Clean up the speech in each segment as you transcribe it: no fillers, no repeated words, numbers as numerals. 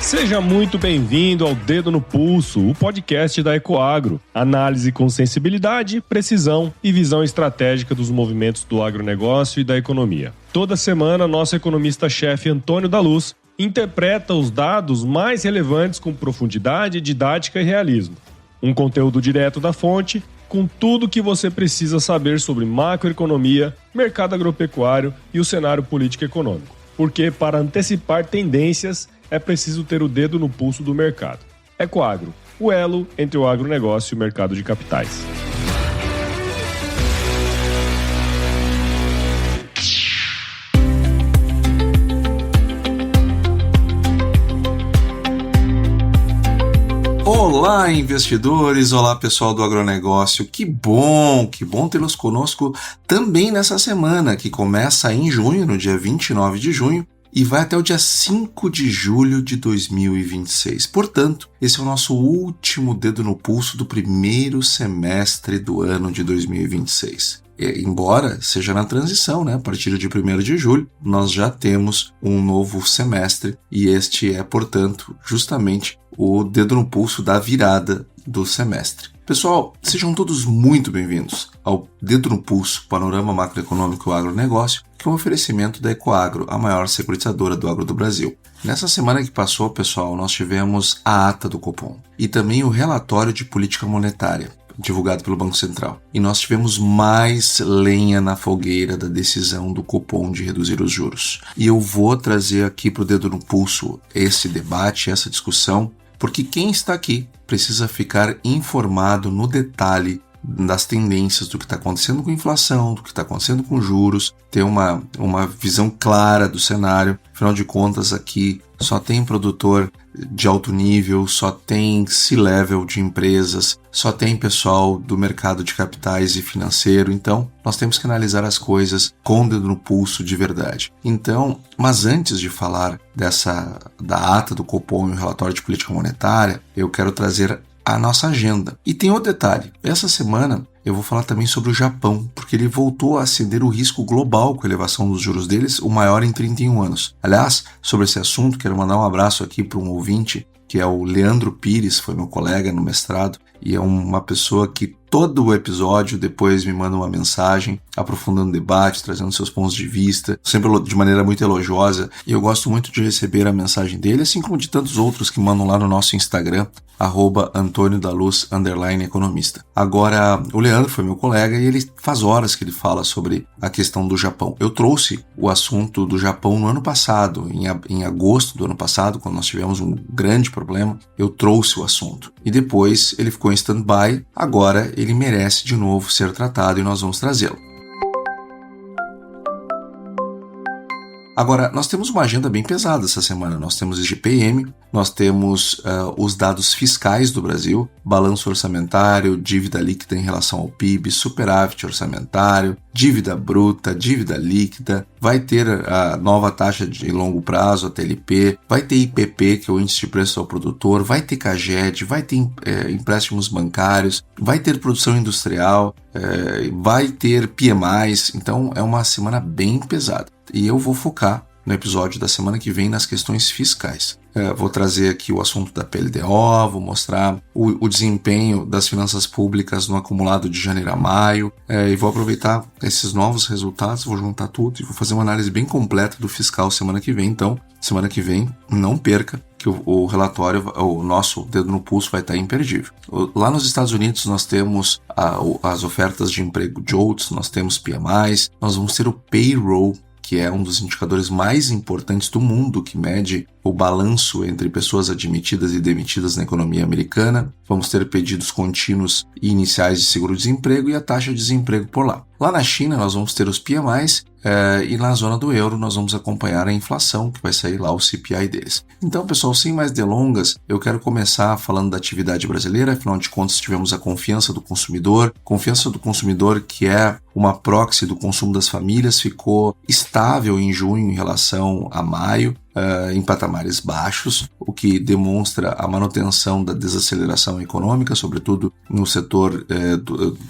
Seja muito bem-vindo ao Dedo no Pulso, o podcast da Ecoagro. Análise com sensibilidade, precisão e visão estratégica dos movimentos do agronegócio e da economia. Toda semana, nosso economista-chefe Antônio da Luz interpreta os dados mais relevantes com profundidade, didática e realismo. Um conteúdo direto da fonte, com tudo o que você precisa saber sobre macroeconomia, mercado agropecuário e o cenário político-econômico. Porque, para antecipar tendências, é preciso ter o dedo no pulso do mercado. Ecoagro, o elo entre o agronegócio e o mercado de capitais. Olá, investidores! Olá, pessoal do agronegócio! Que bom tê-los conosco também nessa semana, que começa em junho, no dia 29 de junho, e vai até o dia 5 de julho de 2026. Portanto, esse é o nosso último dedo no pulso do primeiro semestre do ano de 2026. Embora seja na transição, né? A partir de 1º de julho, nós já temos um novo semestre e este é, portanto, justamente o dedo no pulso da virada do semestre. Pessoal, sejam todos muito bem-vindos ao Dedo no Pulso, Panorama Macroeconômico e Agronegócio, que é um oferecimento da Ecoagro, a maior securitizadora do agro do Brasil. Nessa semana que passou, pessoal, nós tivemos a ata do Copom e também o relatório de política monetária, divulgado pelo Banco Central. E nós tivemos mais lenha na fogueira da decisão do Copom de reduzir os juros. E eu vou trazer aqui para o Dedo no Pulso esse debate, essa discussão, porque quem está aqui precisa ficar informado no detalhe das tendências do que está acontecendo com a inflação, do que está acontecendo com juros, ter uma visão clara do cenário. Afinal de contas, aqui só tem produtor de alto nível, só tem C-level de empresas, só tem pessoal do mercado de capitais e financeiro. Então, nós temos que analisar as coisas com o dedo no pulso de verdade. Então, mas antes de falar da ata do Copom e o relatório de política monetária, eu quero trazer a nossa agenda. E tem outro detalhe, essa semana eu vou falar também sobre o Japão, porque ele voltou a acender o risco global com a elevação dos juros deles, o maior em 31 anos. Aliás, sobre esse assunto, quero mandar um abraço aqui para um ouvinte, que é o Leandro Pires, foi meu colega no mestrado, e é uma pessoa que todo o episódio depois me manda uma mensagem, aprofundando o debate, trazendo seus pontos de vista, sempre de maneira muito elogiosa, e eu gosto muito de receber a mensagem dele, assim como de tantos outros que mandam lá no nosso Instagram, @AntônioDaLuz_economista. Agora, o Leandro foi meu colega e ele faz horas que ele fala sobre a questão do Japão. Eu trouxe o assunto do Japão no ano passado, em agosto do ano passado, quando nós tivemos um grande problema, eu trouxe o assunto. E depois ele ficou em stand-by, agora ele merece de novo ser tratado e nós vamos trazê-lo. Agora, nós temos uma agenda bem pesada essa semana. Nós temos IGPM, nós temos os dados fiscais do Brasil, balanço orçamentário, dívida líquida em relação ao PIB, superávit orçamentário, dívida bruta, dívida líquida, vai ter a nova taxa de longo prazo, a TLP, vai ter IPP, que é o índice de preço ao produtor, vai ter CAGED, vai ter empréstimos bancários, vai ter produção industrial, vai ter PMIs, então é uma semana bem pesada. E eu vou focar no episódio da semana que vem nas questões fiscais. Vou trazer aqui o assunto da PLDO, vou mostrar o desempenho das finanças públicas no acumulado de janeiro a maio, e vou aproveitar esses novos resultados, vou juntar tudo e vou fazer uma análise bem completa do fiscal semana que vem. Então, semana que vem, não perca, que o relatório, o nosso dedo no pulso vai estar imperdível. Lá nos Estados Unidos nós temos as ofertas de emprego JOLTS, nós temos PMIs, nós vamos ter o payroll, que é um dos indicadores mais importantes do mundo, que mede o balanço entre pessoas admitidas e demitidas na economia americana. Vamos ter pedidos contínuos e iniciais de seguro-desemprego e a taxa de desemprego por lá. Lá na China nós vamos ter os PMIs e na zona do euro nós vamos acompanhar a inflação, que vai sair lá o CPI deles. Então, pessoal, sem mais delongas, eu quero começar falando da atividade brasileira. Afinal de contas, tivemos a confiança do consumidor que é uma proxy do consumo das famílias, ficou estável em junho em relação a maio, em patamares baixos, o que demonstra a manutenção da desaceleração econômica, sobretudo no setor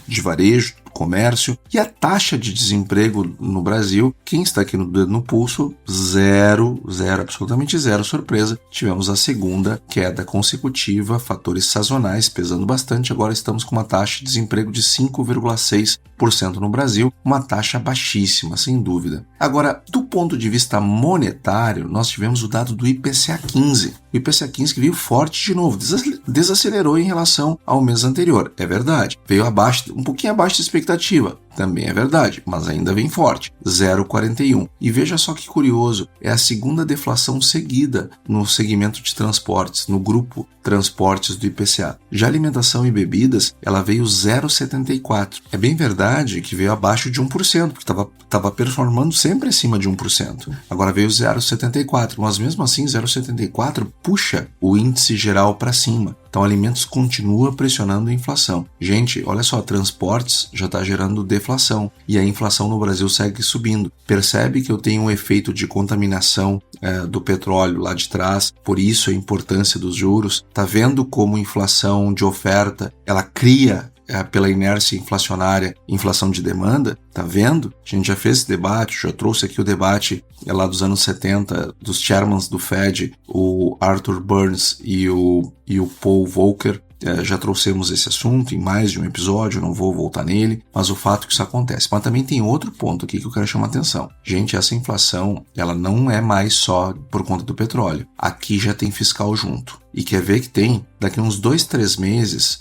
de varejo, comércio e a taxa de desemprego no Brasil, quem está aqui no dedo no pulso, zero, absolutamente zero surpresa. Tivemos a segunda queda consecutiva, fatores sazonais pesando bastante. Agora estamos com uma taxa de desemprego de 5,6% no Brasil, uma taxa baixíssima, sem dúvida. Agora, do ponto de vista monetário, nós tivemos o dado do IPCA 15. O IPCA 15 que veio forte de novo, desacelerou em relação ao mês anterior, é verdade. Veio abaixo, um pouquinho abaixo da expectativa, também é verdade, mas ainda vem forte, 0,41. E veja só que curioso, é a segunda deflação seguida no segmento de transportes, no grupo transportes do IPCA. Já alimentação e bebidas, ela veio 0,74. É bem verdade que veio abaixo de 1%, porque estava performando sempre acima de 1%. Agora veio 0,74, mas mesmo assim 0,74 puxa o índice geral para cima. Então, alimentos continua pressionando a inflação. Gente, olha só, transportes já está gerando deflação e a inflação no Brasil segue subindo. Percebe que eu tenho um efeito de contaminação do petróleo lá de trás, por isso a importância dos juros. Está vendo como inflação de oferta, ela cria pela inércia inflacionária, inflação de demanda, tá vendo? A gente já fez esse debate, já trouxe aqui o debate lá dos anos 70, dos chairmans do Fed, o Arthur Burns e o Paul Volcker. Já trouxemos esse assunto em mais de um episódio, não vou voltar nele, mas o fato é que isso acontece. Mas também tem outro ponto aqui que eu quero chamar a atenção. Gente, essa inflação, ela não é mais só por conta do petróleo. Aqui já tem fiscal junto. E quer ver que tem, daqui uns 2-3 meses,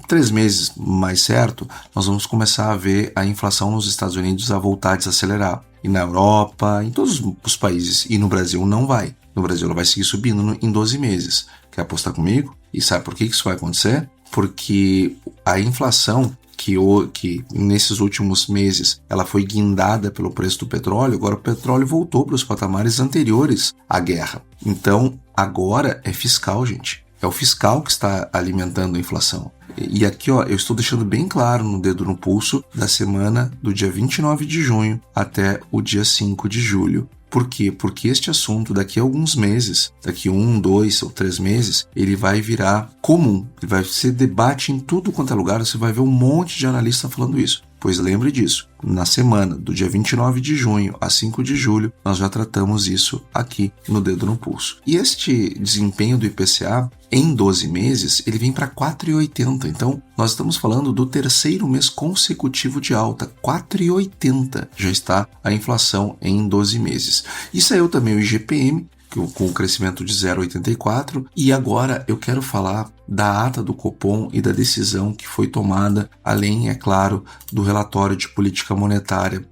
3 meses mais certo, nós vamos começar a ver a inflação nos Estados Unidos a voltar a desacelerar. E na Europa, em todos os países. E no Brasil não vai. No Brasil ela vai seguir subindo em 12 meses. Quer apostar comigo? E sabe por que isso vai acontecer? Porque a inflação que nesses últimos meses ela foi guindada pelo preço do petróleo, agora o petróleo voltou para os patamares anteriores à guerra. Então, agora é fiscal, gente. É o fiscal que está alimentando a inflação. E aqui, ó, eu estou deixando bem claro no dedo no pulso da semana do dia 29 de junho até o dia 5 de julho. Por quê? Porque este assunto, daqui a alguns meses, daqui 1, 2 ou 3 meses, ele vai virar comum. Ele vai ser debate em tudo quanto é lugar, você vai ver um monte de analista falando isso. Pois lembre disso, na semana do dia 29 de junho a 5 de julho, nós já tratamos isso aqui no Dedo no Pulso. E este desempenho do IPCA, em 12 meses, ele vem para 4,80. Então, nós estamos falando do terceiro mês consecutivo de alta. 4,80 já está a inflação em 12 meses. E saiu também o IGPM, com o crescimento de 0,84, e agora eu quero falar da ata do Copom e da decisão que foi tomada, além, é claro, do relatório de política monetária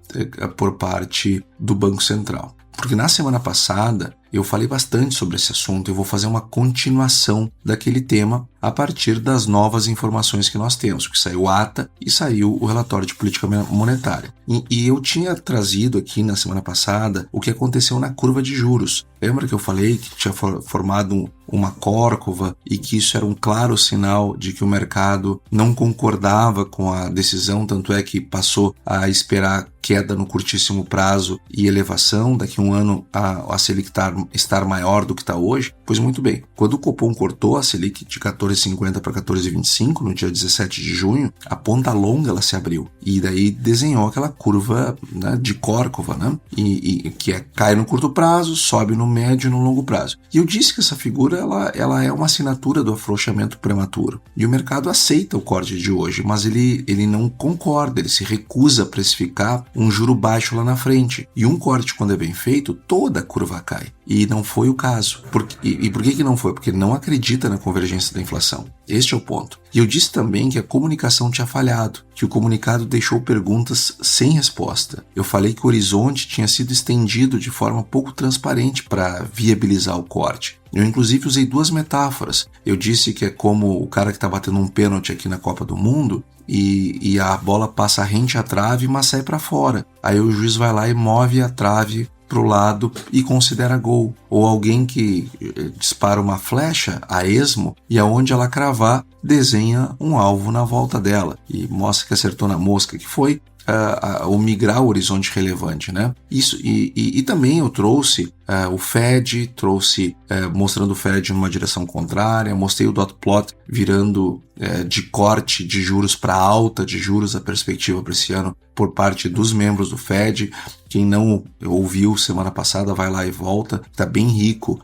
por parte do Banco Central. Porque na semana passada eu falei bastante sobre esse assunto, eu vou fazer uma continuação daquele tema a partir das novas informações que nós temos, que saiu a ata e saiu o relatório de política monetária. E eu tinha trazido aqui na semana passada o que aconteceu na curva de juros. Lembra que eu falei que tinha formado uma córcova e que isso era um claro sinal de que o mercado não concordava com a decisão, tanto é que passou a esperar queda no curtíssimo prazo e elevação, daqui a um ano a Selic estar maior do que está hoje? Pois muito bem, quando o Copom cortou a Selic de 14,50 para 14,25 no dia 17 de junho, a ponta longa ela se abriu e daí desenhou aquela curva, né, de córcova, né? E que cai no curto prazo, sobe no médio e no longo prazo. E eu disse que essa figura ela é uma assinatura do afrouxamento prematuro. E o mercado aceita o corte de hoje, mas ele não concorda, ele se recusa a precificar um juro baixo lá na frente. E um corte, quando é bem feito, toda a curva cai. E não foi o caso. E por que não foi? Porque ele não acredita na convergência da inflação. Este é o ponto. E eu disse também que a comunicação tinha falhado, que o comunicado deixou perguntas sem resposta. Eu falei que o horizonte tinha sido estendido de forma pouco transparente para viabilizar o corte. Eu inclusive usei 2 metáforas. Eu disse que é como o cara que está batendo um pênalti aqui na Copa do Mundo e a bola passa rente à trave, mas sai para fora. Aí o juiz vai lá e move a trave para o lado e considera gol. Ou alguém que dispara uma flecha a esmo e aonde ela cravar, desenha um alvo na volta dela e mostra que acertou na mosca, que foi o migrar o horizonte relevante, né? Isso, e também eu trouxe o Fed, mostrando o Fed numa direção contrária, mostrei o dot plot virando de corte de juros para alta de juros, a perspectiva para esse ano por parte dos membros do Fed. Quem não ouviu semana passada, vai lá e volta, está bem rico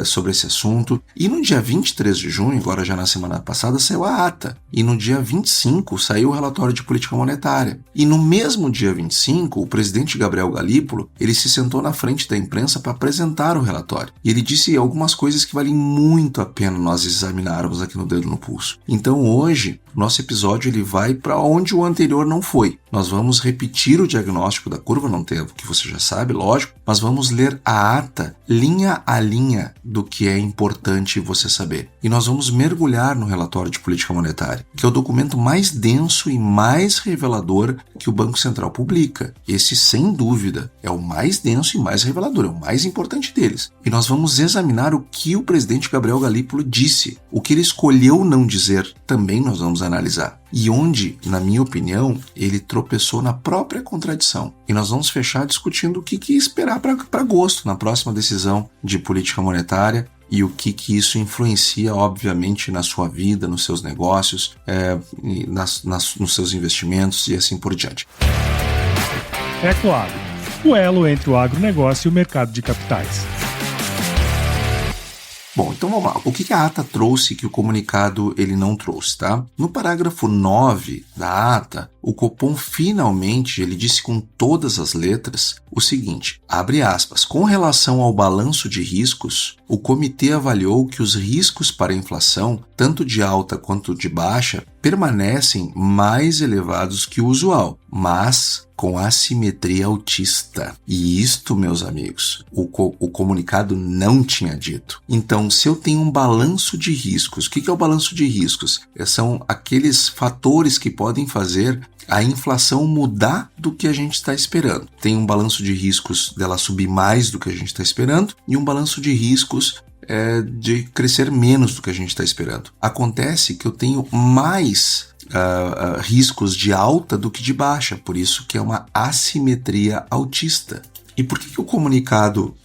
sobre esse assunto. E no dia 23 de junho, agora já na semana passada, saiu a ata. E no dia 25 saiu o relatório de política monetária. E no mesmo dia 25, o presidente Gabriel Galípolo, ele se sentou na frente da imprensa para apresentar o relatório. E ele disse algumas coisas que valem muito a pena nós examinarmos aqui no Dedo no Pulso. Então hoje, nosso episódio ele vai para onde o anterior não foi. Nós vamos repetir o diagnóstico da curva, não tem o que você já sabe, lógico, mas vamos ler a ata linha a linha do que é importante você saber. E nós vamos mergulhar no relatório de política monetária, que é o documento mais denso e mais revelador que o Banco Central publica. Esse, sem dúvida, é o mais denso e mais revelador, é o mais importante deles. E nós vamos examinar o que o presidente Gabriel Galípolo disse, o que ele escolheu não dizer, também nós vamos analisar. E onde, na minha opinião, ele tropeçou na própria contradição. E nós vamos fechar discutindo o que esperar para agosto, na próxima decisão de política monetária, e o que isso influencia, obviamente, na sua vida, nos seus negócios, nos seus investimentos e assim por diante. Ecoagro, o elo entre o agronegócio e o mercado de capitais. Bom, então vamos lá. O que a ata trouxe que o comunicado ele não trouxe, tá? No parágrafo 9 da ata, o Copom finalmente, ele disse com todas as letras o seguinte, abre aspas, com relação ao balanço de riscos, o comitê avaliou que os riscos para a inflação, tanto de alta quanto de baixa, permanecem mais elevados que o usual, mas com assimetria altista. E isto, meus amigos, o comunicado não tinha dito. Então, se eu tenho um balanço de riscos, o que é o balanço de riscos? São aqueles fatores que podem fazer a inflação mudar do que a gente está esperando. Tem um balanço de riscos dela subir mais do que a gente está esperando e um balanço de riscos de crescer menos do que a gente está esperando. Acontece que eu tenho mais riscos de alta do que de baixa, por isso que é uma assimetria altista. E por que o comunicado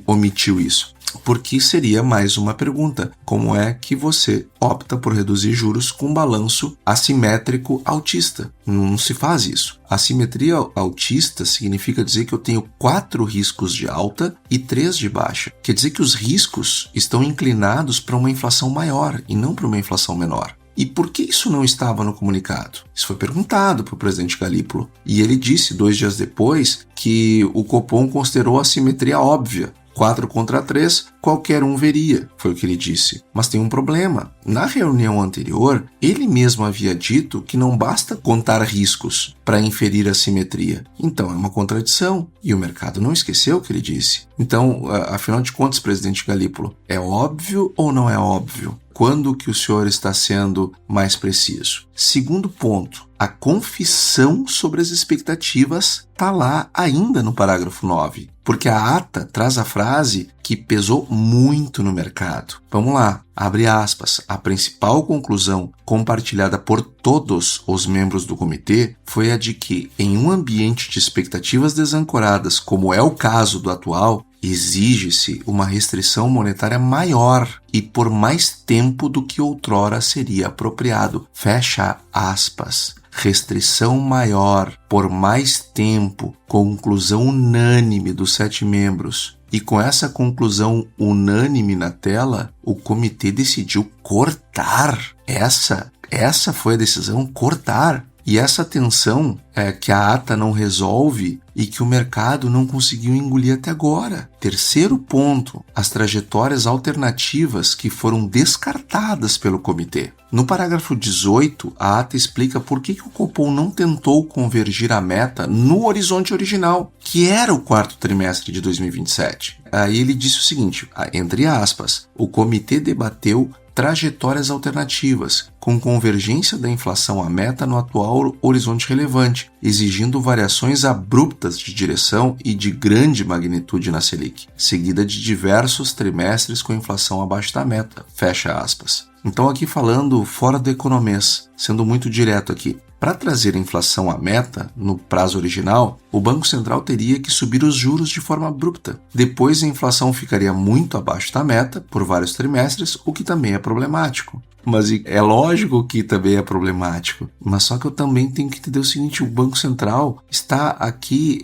omitiu isso? Porque seria mais uma pergunta, como é que você opta por reduzir juros com balanço assimétrico altista? Não se faz isso. Assimetria altista significa dizer que eu tenho 4 riscos de alta e 3 de baixa. Quer dizer que os riscos estão inclinados para uma inflação maior e não para uma inflação menor. E por que isso não estava no comunicado? Isso foi perguntado para o presidente Galípolo. E ele disse 2 dias depois que o Copom considerou a simetria óbvia. 4 contra 3, qualquer um veria, foi o que ele disse. Mas tem um problema. Na reunião anterior, ele mesmo havia dito que não basta contar riscos para inferir a simetria. Então é uma contradição. E o mercado não esqueceu o que ele disse. Então, afinal de contas, presidente Galípolo, é óbvio ou não é óbvio? Quando que o senhor está sendo mais preciso? Segundo ponto, a confissão sobre as expectativas está lá ainda no parágrafo 9, porque a ata traz a frase que pesou muito no mercado. Vamos lá, abre aspas, a principal conclusão compartilhada por todos os membros do comitê foi a de que, em um ambiente de expectativas desancoradas, como é o caso do atual, exige-se uma restrição monetária maior e por mais tempo do que outrora seria apropriado. Fecha aspas. Restrição maior por mais tempo, conclusão unânime dos 7 membros. E com essa conclusão unânime na tela, o comitê decidiu cortar. Essa foi a decisão, cortar. E essa tensão que a ata não resolve e que o mercado não conseguiu engolir até agora. Terceiro ponto, as trajetórias alternativas que foram descartadas pelo comitê. No parágrafo 18, a ata explica por que o Copom não tentou convergir a meta no horizonte original, que era o 4º trimestre de 2027. Aí ele disse o seguinte, entre aspas, o comitê debateu trajetórias alternativas, com convergência da inflação à meta no atual horizonte relevante, exigindo variações abruptas de direção e de grande magnitude na Selic, seguida de diversos trimestres com inflação abaixo da meta. Fecha aspas. Então aqui falando fora do economês, sendo muito direto aqui, para trazer a inflação à meta, no prazo original, o Banco Central teria que subir os juros de forma abrupta. Depois a inflação ficaria muito abaixo da meta por vários trimestres, o que também é problemático. Mas é lógico que também é problemático. Mas só que eu também tenho que entender o seguinte, o Banco Central está aqui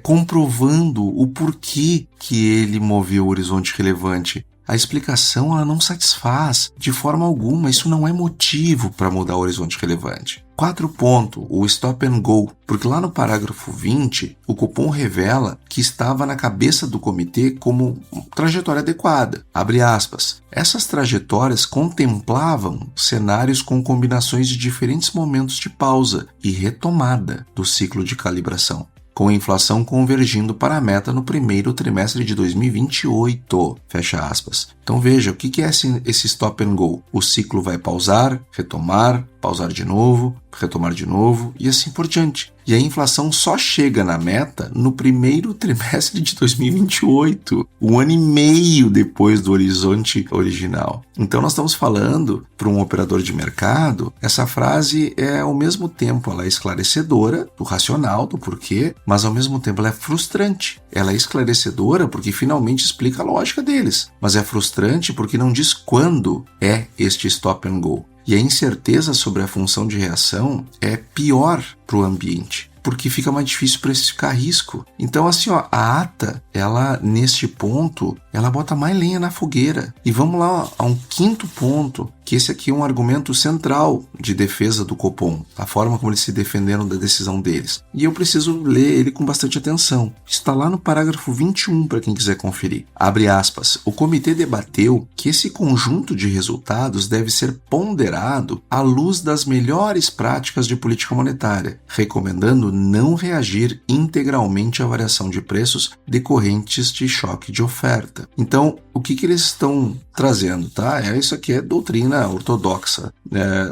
comprovando o porquê que ele moveu o horizonte relevante. A explicação ela não satisfaz de forma alguma, isso não é motivo para mudar o horizonte relevante. 4 ponto, o stop and go, porque lá no parágrafo 20, o Copom revela que estava na cabeça do comitê como trajetória adequada. Abre aspas. Essas trajetórias contemplavam cenários com combinações de diferentes momentos de pausa e retomada do ciclo de calibração, com a inflação convergindo para a meta no primeiro trimestre de 2028, fecha aspas. Então veja, o que é esse stop and go? O ciclo vai pausar, retomar, pausar de novo, retomar de novo e assim por diante. E a inflação só chega na meta no primeiro trimestre de 2028, 1 ano e meio depois do horizonte original. Então nós estamos falando, para um operador de mercado, essa frase é ao mesmo tempo ela é esclarecedora, do racional, do porquê, mas ao mesmo tempo ela é frustrante. Ela é esclarecedora porque finalmente explica a lógica deles, mas é frustrante porque não diz quando é este stop and go. E a incerteza sobre a função de reação é pior para o ambiente, porque fica mais difícil precificar risco. Então, assim, a ata, ela, neste ponto, ela bota mais lenha na fogueira. E vamos lá a um 5º ponto, que esse aqui é um argumento central de defesa do Copom, a forma como eles se defenderam da decisão deles. E eu preciso ler ele com bastante atenção. Está lá no parágrafo 21, para quem quiser conferir. Abre aspas. O comitê debateu que esse conjunto de resultados deve ser ponderado à luz das melhores práticas de política monetária, recomendando não reagir integralmente à variação de preços decorrentes de choque de oferta. Então, o que eles estão trazendo, tá? Isso aqui é doutrina ortodoxa,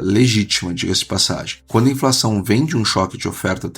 legítima, diga-se de passagem. Quando a inflação vem de um choque de oferta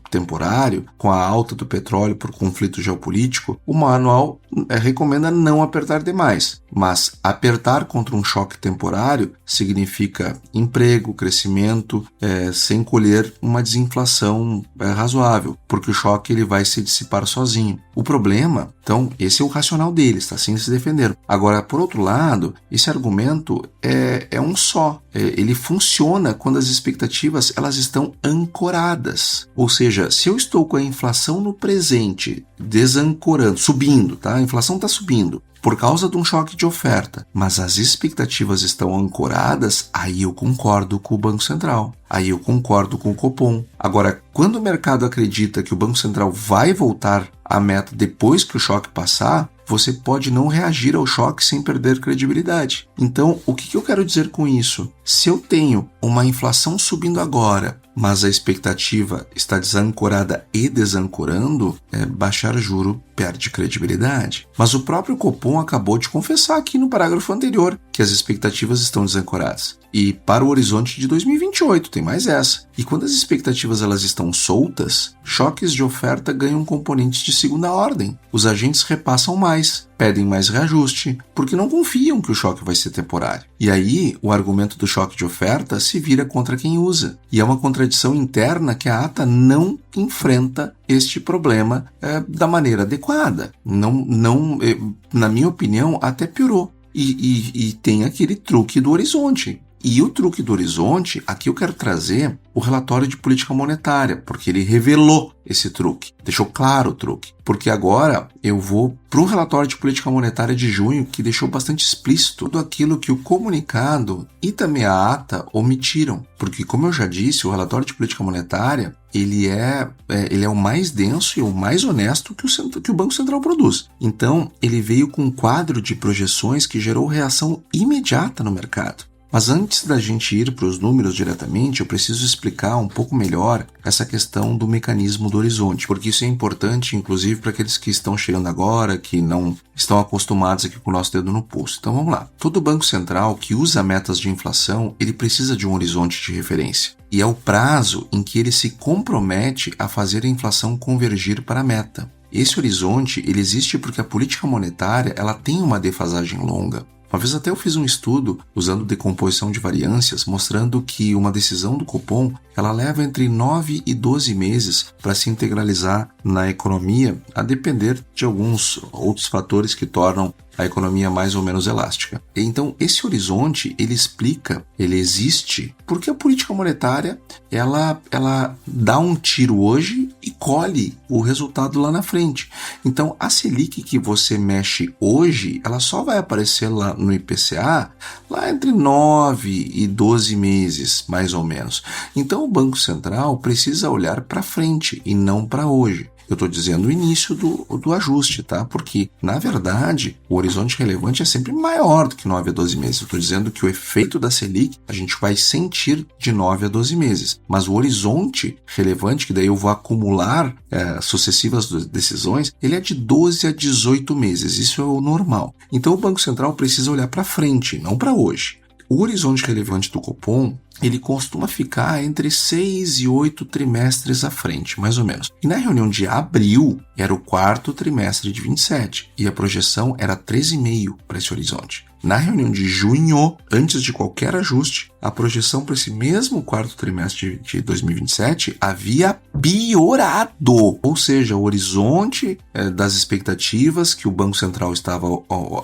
temporário, com a alta do petróleo por conflito geopolítico, o manual recomenda não apertar demais. Mas apertar contra um choque temporário significa emprego, crescimento, sem colher uma desinflação razoável, porque o choque ele vai se dissipar sozinho. O problema, então, esse é o racional deles, tá? Assim eles se defenderam. Agora, por outro lado, esse argumento é um só. Ele funciona quando as expectativas elas estão ancoradas. Ou seja, se eu estou com a inflação no presente desancorando, subindo, tá? A inflação está subindo por causa de um choque de oferta, mas as expectativas estão ancoradas, aí eu concordo com o Banco Central. Aí eu concordo com o Copom. Agora, quando o mercado acredita que o Banco Central vai voltar à meta depois que o choque passar, você pode não reagir ao choque sem perder credibilidade. Então, o que eu quero dizer com isso? Se eu tenho uma inflação subindo agora, mas a expectativa está desancorada e desancorando, baixar juro perde credibilidade. Mas o próprio Copom acabou de confessar aqui no parágrafo anterior que as expectativas estão desancoradas. E para o horizonte de 2028, tem mais essa. E quando as expectativas elas estão soltas, choques de oferta ganham componentes de segunda ordem. Os agentes repassam mais, pedem mais reajuste, porque não confiam que o choque vai ser temporário. E aí, o argumento do choque de oferta se vira contra quem usa. E é uma contradição interna que a ata não enfrenta este problema da maneira adequada. Na minha opinião, até piorou. E tem aquele truque do horizonte. E o truque do horizonte, aqui eu quero trazer o relatório de política monetária, porque ele revelou esse truque, deixou claro o truque. Porque agora eu vou para o relatório de política monetária de junho, que deixou bastante explícito tudo aquilo que o comunicado e também a ata omitiram. Porque, como eu já disse, o relatório de política monetária ele é o mais denso e o mais honesto que o Banco Central produz. Então, ele veio com um quadro de projeções que gerou reação imediata no mercado. Mas antes da gente ir para os números diretamente, eu preciso explicar um pouco melhor essa questão do mecanismo do horizonte, porque isso é importante, inclusive, para aqueles que estão chegando agora, que não estão acostumados aqui com o nosso dedo no pulso. Então vamos lá. Todo banco central que usa metas de inflação, ele precisa de um horizonte de referência. E é o prazo em que ele se compromete a fazer a inflação convergir para a meta. Esse horizonte ele existe porque a política monetária ela tem uma defasagem longa. Uma vez até eu fiz um estudo usando decomposição de variâncias, mostrando que uma decisão do Copom, ela leva entre 9 e 12 meses para se integralizar na economia, a depender de alguns outros fatores que tornam a economia mais ou menos elástica. Então, esse horizonte, ele existe porque a política monetária, ela dá um tiro hoje e colhe o resultado lá na frente. Então, a Selic que você mexe hoje, ela só vai aparecer lá no IPCA lá entre 9 e 12 meses, mais ou menos. Então, o Banco Central precisa olhar para frente e não para hoje. Eu estou dizendo o início do ajuste, tá? Porque, na verdade, o horizonte relevante é sempre maior do que 9 a 12 meses. Eu estou dizendo que o efeito da Selic a gente vai sentir de 9 a 12 meses. Mas o horizonte relevante, que daí eu vou acumular sucessivas decisões, ele é de 12 a 18 meses. Isso é o normal. Então, o Banco Central precisa olhar para frente, não para hoje. O horizonte relevante do Copom, ele costuma ficar entre 6 e 8 trimestres à frente, mais ou menos. E na reunião de abril, era o quarto trimestre de 27, e a projeção era 13,5 para esse horizonte. Na reunião de junho, antes de qualquer ajuste, a projeção para esse mesmo quarto trimestre de 2027 havia piorado. Ou seja, o horizonte das expectativas que o Banco Central estava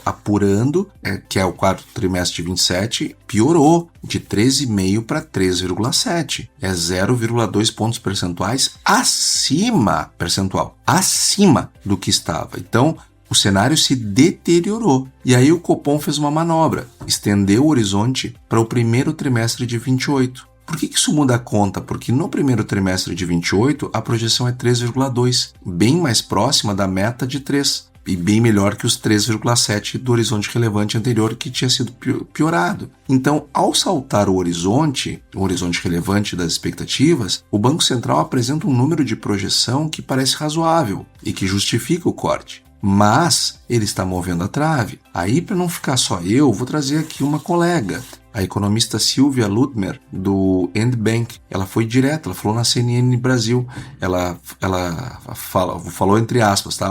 apurando, que é o quarto trimestre de 27, piorou de 13,5 para 3,7. É 0,2 pontos percentuais acima do que estava. Então, o cenário se deteriorou. E aí o Copom fez uma manobra, estendeu o horizonte para o primeiro trimestre de 28. Por que isso muda a conta? Porque no primeiro trimestre de 28, a projeção é 3,2, bem mais próxima da meta de 3. E bem melhor que os 3,7 do horizonte relevante anterior, que tinha sido piorado. Então, ao saltar o horizonte relevante das expectativas, o Banco Central apresenta um número de projeção que parece razoável e que justifica o corte. Mas ele está movendo a trave. Aí, para não ficar só eu, vou trazer aqui uma colega, a economista Silvia Ludmer, do Endbank. Ela foi direta, ela falou na CNN Brasil. Ela falou entre aspas, tá?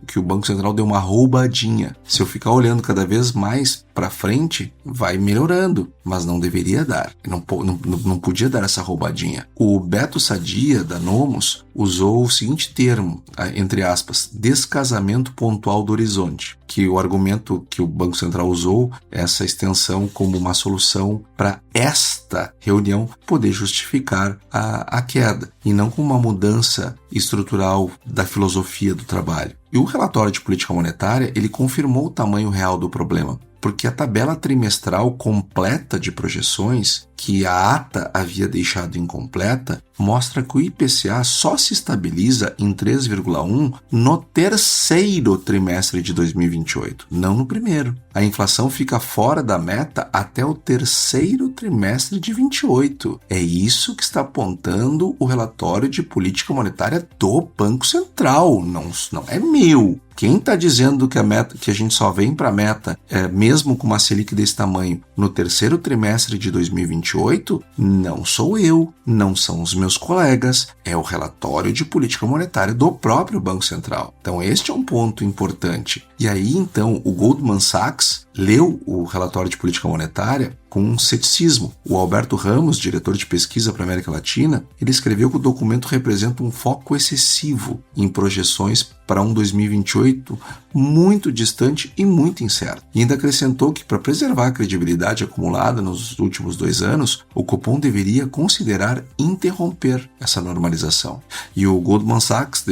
Que o Banco Central deu uma roubadinha. Se eu ficar olhando cada vez mais para frente, vai melhorando, mas não deveria dar. Não podia dar essa roubadinha. O Beto Sadia, da Nomos, usou o seguinte termo, entre aspas, descasamento pontual do horizonte, que o argumento que o Banco Central usou, essa extensão como uma solução para esta reunião poder justificar a queda, e não como uma mudança estrutural da filosofia do trabalho. E o relatório de política monetária, ele confirmou o tamanho real do problema, porque a tabela trimestral completa de projeções, que a ata havia deixado incompleta, mostra que o IPCA só se estabiliza em 3,1 no terceiro trimestre de 2028, não no primeiro. A inflação fica fora da meta até o terceiro trimestre de 28. É isso que está apontando o relatório de política monetária do Banco Central, não é meu. Quem está dizendo que a gente só vem para a meta, mesmo com uma Selic desse tamanho, no terceiro trimestre de 2028, não sou eu, não são os meus colegas, é o relatório de política monetária do próprio Banco Central. Então este é um ponto importante. E aí então o Goldman Sachs leu o relatório de política monetária com um ceticismo. O Alberto Ramos, diretor de pesquisa para a América Latina, ele escreveu que o documento representa um foco excessivo em projeções para um 2028 muito distante e muito incerto. E ainda acrescentou que, para preservar a credibilidade acumulada nos últimos 2 anos, o Copom deveria considerar interromper essa normalização. E o Goldman Sachs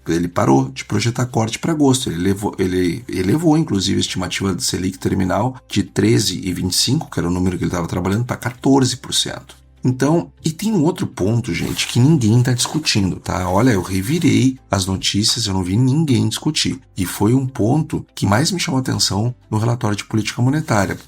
ele parou de projetar corte para agosto. Ele elevou, inclusive, a estimativa de Selic terminal de 13,25, que era o número que ele estava trabalhando, para 14%. Então, e tem um outro ponto, gente, que ninguém está discutindo, tá? Olha, eu revirei as notícias, eu não vi ninguém discutir. E foi um ponto que mais me chamou a atenção no relatório de política monetária.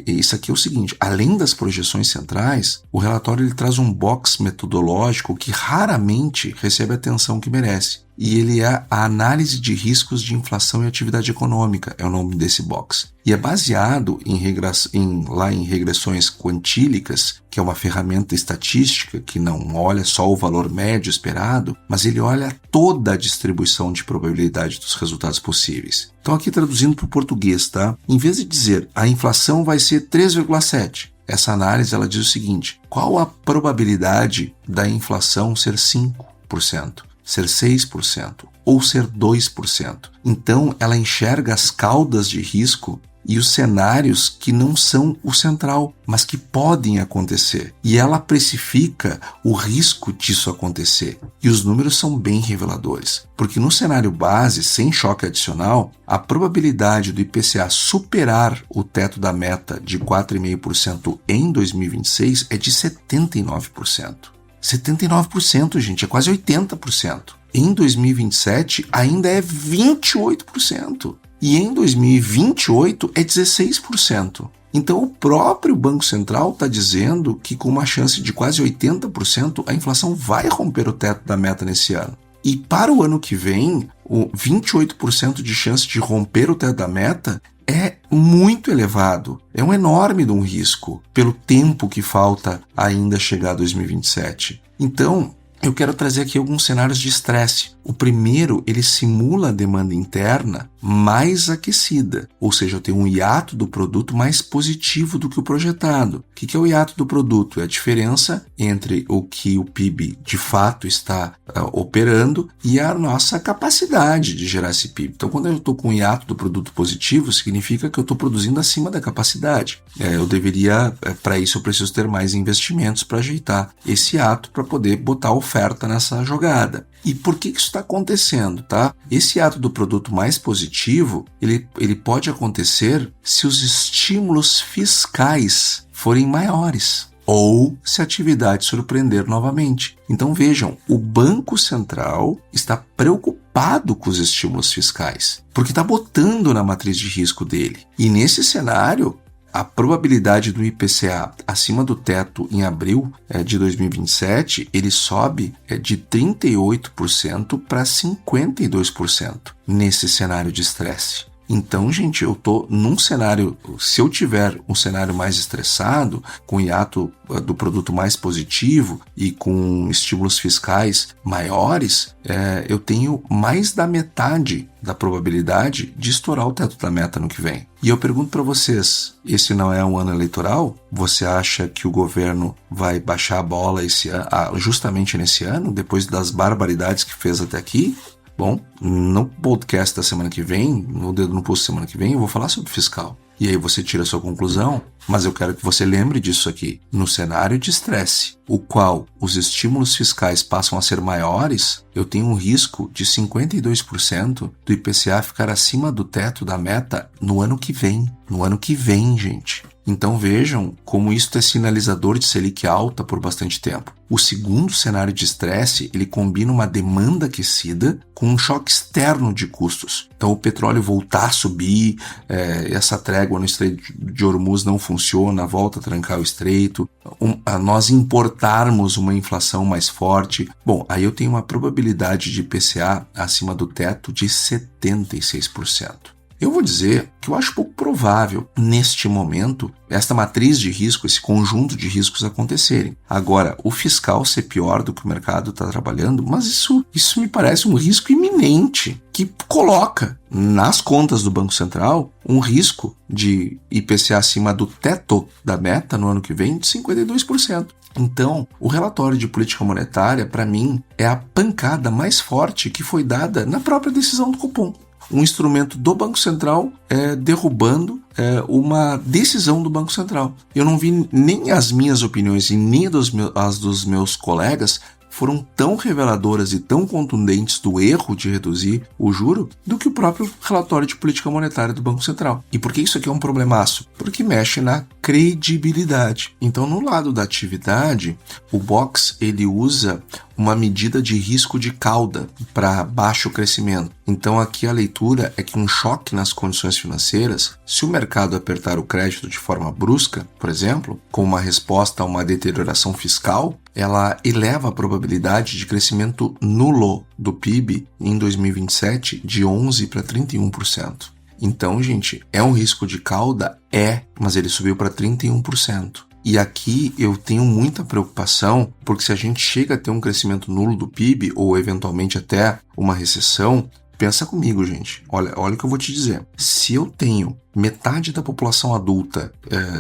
Isso aqui é o seguinte, além das projeções centrais, o relatório ele traz um box metodológico que raramente recebe a atenção que merece. E ele é a análise de riscos de inflação e atividade econômica, é o nome desse box. E é baseado em regressões quantílicas, que é uma ferramenta estatística que não olha só o valor médio esperado, mas ele olha toda a distribuição de probabilidade dos resultados possíveis. Então aqui traduzindo para o português, tá? Em vez de dizer a inflação vai ser 3,7%, essa análise ela diz o seguinte: qual a probabilidade da inflação ser 5%, ser 6% ou ser 2%? Então ela enxerga as caudas de risco e os cenários que não são o central, mas que podem acontecer. E ela precifica o risco disso acontecer. E os números são bem reveladores, porque no cenário base, sem choque adicional, a probabilidade do IPCA superar o teto da meta de 4,5% em 2026 é de 79%. 79%, gente, é quase 80%. Em 2027 ainda é 28%. E em 2028 é 16%. Então o próprio Banco Central está dizendo que com uma chance de quase 80% a inflação vai romper o teto da meta nesse ano. E para o ano que vem, o 28% de chance de romper o teto da meta é muito elevado. É um enorme de um risco pelo tempo que falta ainda chegar a 2027. Então, eu quero trazer aqui alguns cenários de estresse. O primeiro, ele simula a demanda interna mais aquecida, ou seja, eu tenho um hiato do produto mais positivo do que o projetado. O que é o hiato do produto? É a diferença entre o que o PIB de fato está operando e a nossa capacidade de gerar esse PIB. Então, quando eu estou com um hiato do produto positivo, significa que eu estou produzindo acima da capacidade. Para isso eu preciso ter mais investimentos para ajeitar esse hiato para poder botar oferta nessa jogada. E por que isso está acontecendo, tá? Esse ato do produto mais positivo, ele pode acontecer se os estímulos fiscais forem maiores ou se a atividade surpreender novamente. Então vejam, o Banco Central está preocupado com os estímulos fiscais, porque está botando na matriz de risco dele. E nesse cenário, a probabilidade do IPCA acima do teto em abril de 2027, ele sobe de 38% para 52% nesse cenário de estresse. Então, gente, eu estou num cenário, se eu tiver um cenário mais estressado, com hiato do produto mais positivo e com estímulos fiscais maiores, eu tenho mais da metade da probabilidade de estourar o teto da meta no que vem. E eu pergunto para vocês, esse não é um ano eleitoral? Você acha que o governo vai baixar a bola esse ano, justamente nesse ano, depois das barbaridades que fez até aqui? Bom, no podcast da semana que vem, no Dedo no Pulso semana que vem, eu vou falar sobre fiscal. E aí você tira a sua conclusão, mas eu quero que você lembre disso aqui. No cenário de estresse, o qual os estímulos fiscais passam a ser maiores, eu tenho um risco de 52% do IPCA ficar acima do teto da meta no ano que vem. No ano que vem, gente. Então vejam como isso é sinalizador de Selic alta por bastante tempo. O segundo cenário de estresse, ele combina uma demanda aquecida com um choque externo de custos. Então o petróleo voltar a subir, essa trégua no Estreito de Hormuz não funciona, volta a trancar o estreito, nós importarmos uma inflação mais forte. Bom, aí eu tenho uma probabilidade de IPCA acima do teto de 76%. Eu vou dizer que eu acho pouco provável, neste momento, esta matriz de risco, esse conjunto de riscos acontecerem. Agora, o fiscal ser pior do que o mercado está trabalhando, mas isso me parece um risco iminente, que coloca nas contas do Banco Central um risco de IPCA acima do teto da meta no ano que vem de 52%. Então, o relatório de política monetária, para mim, é a pancada mais forte que foi dada na própria decisão do Copom. Um instrumento do Banco Central derrubando uma decisão do Banco Central. Eu não vi nem as minhas opiniões e nem as dos meus colegas foram tão reveladoras e tão contundentes do erro de reduzir o juro do que o próprio relatório de política monetária do Banco Central. E por que isso aqui é um problemaço? Porque mexe na credibilidade. Então, no lado da atividade, o Box ele usa uma medida de risco de cauda para baixo crescimento. Então, aqui a leitura é que um choque nas condições financeiras, se o mercado apertar o crédito de forma brusca, por exemplo, com uma resposta a uma deterioração fiscal, ela eleva a probabilidade de crescimento nulo do PIB em 2027 de 11% para 31%. Então, gente, é um risco de cauda? Mas ele subiu para 31%. E aqui eu tenho muita preocupação, porque se a gente chega a ter um crescimento nulo do PIB, ou eventualmente até uma recessão, Pensa comigo, gente. Olha o que eu vou te dizer. Se eu tenho metade da população adulta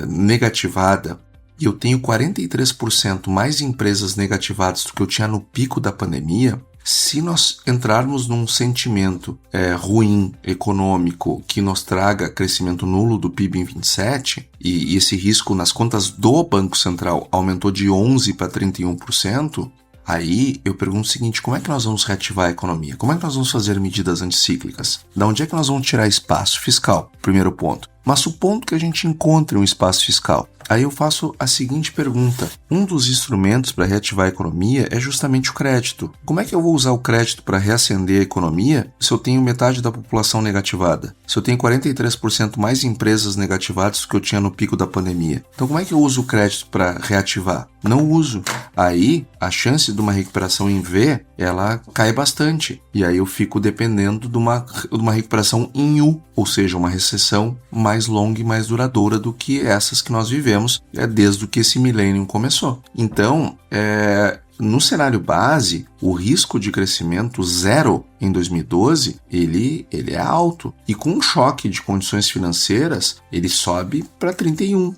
negativada e eu tenho 43% mais empresas negativadas do que eu tinha no pico da pandemia, se nós entrarmos num sentimento ruim, econômico, que nos traga crescimento nulo do PIB em 27, e esse risco nas contas do Banco Central aumentou de 11% para 31%, aí eu pergunto o seguinte: como é que nós vamos reativar a economia? Como é que nós vamos fazer medidas anticíclicas? Da onde é que nós vamos tirar espaço fiscal? Primeiro ponto. Mas supondo que a gente encontre um espaço fiscal, aí eu faço a seguinte pergunta: um dos instrumentos para reativar a economia é justamente o crédito. Como é que eu vou usar o crédito para reacender a economia se eu tenho metade da população negativada? Se eu tenho 43% mais empresas negativadas do que eu tinha no pico da pandemia? Então como é que eu uso o crédito para reativar? Não uso. Aí a chance de uma recuperação em V, ela cai bastante. E aí eu fico dependendo de uma recuperação em U, ou seja, uma recessão mais longa e mais duradoura do que essas que nós vivemos desde que esse milênio começou. Então, no cenário base, o risco de crescimento zero em 2012, ele é alto. E com um choque de condições financeiras, ele sobe para 31.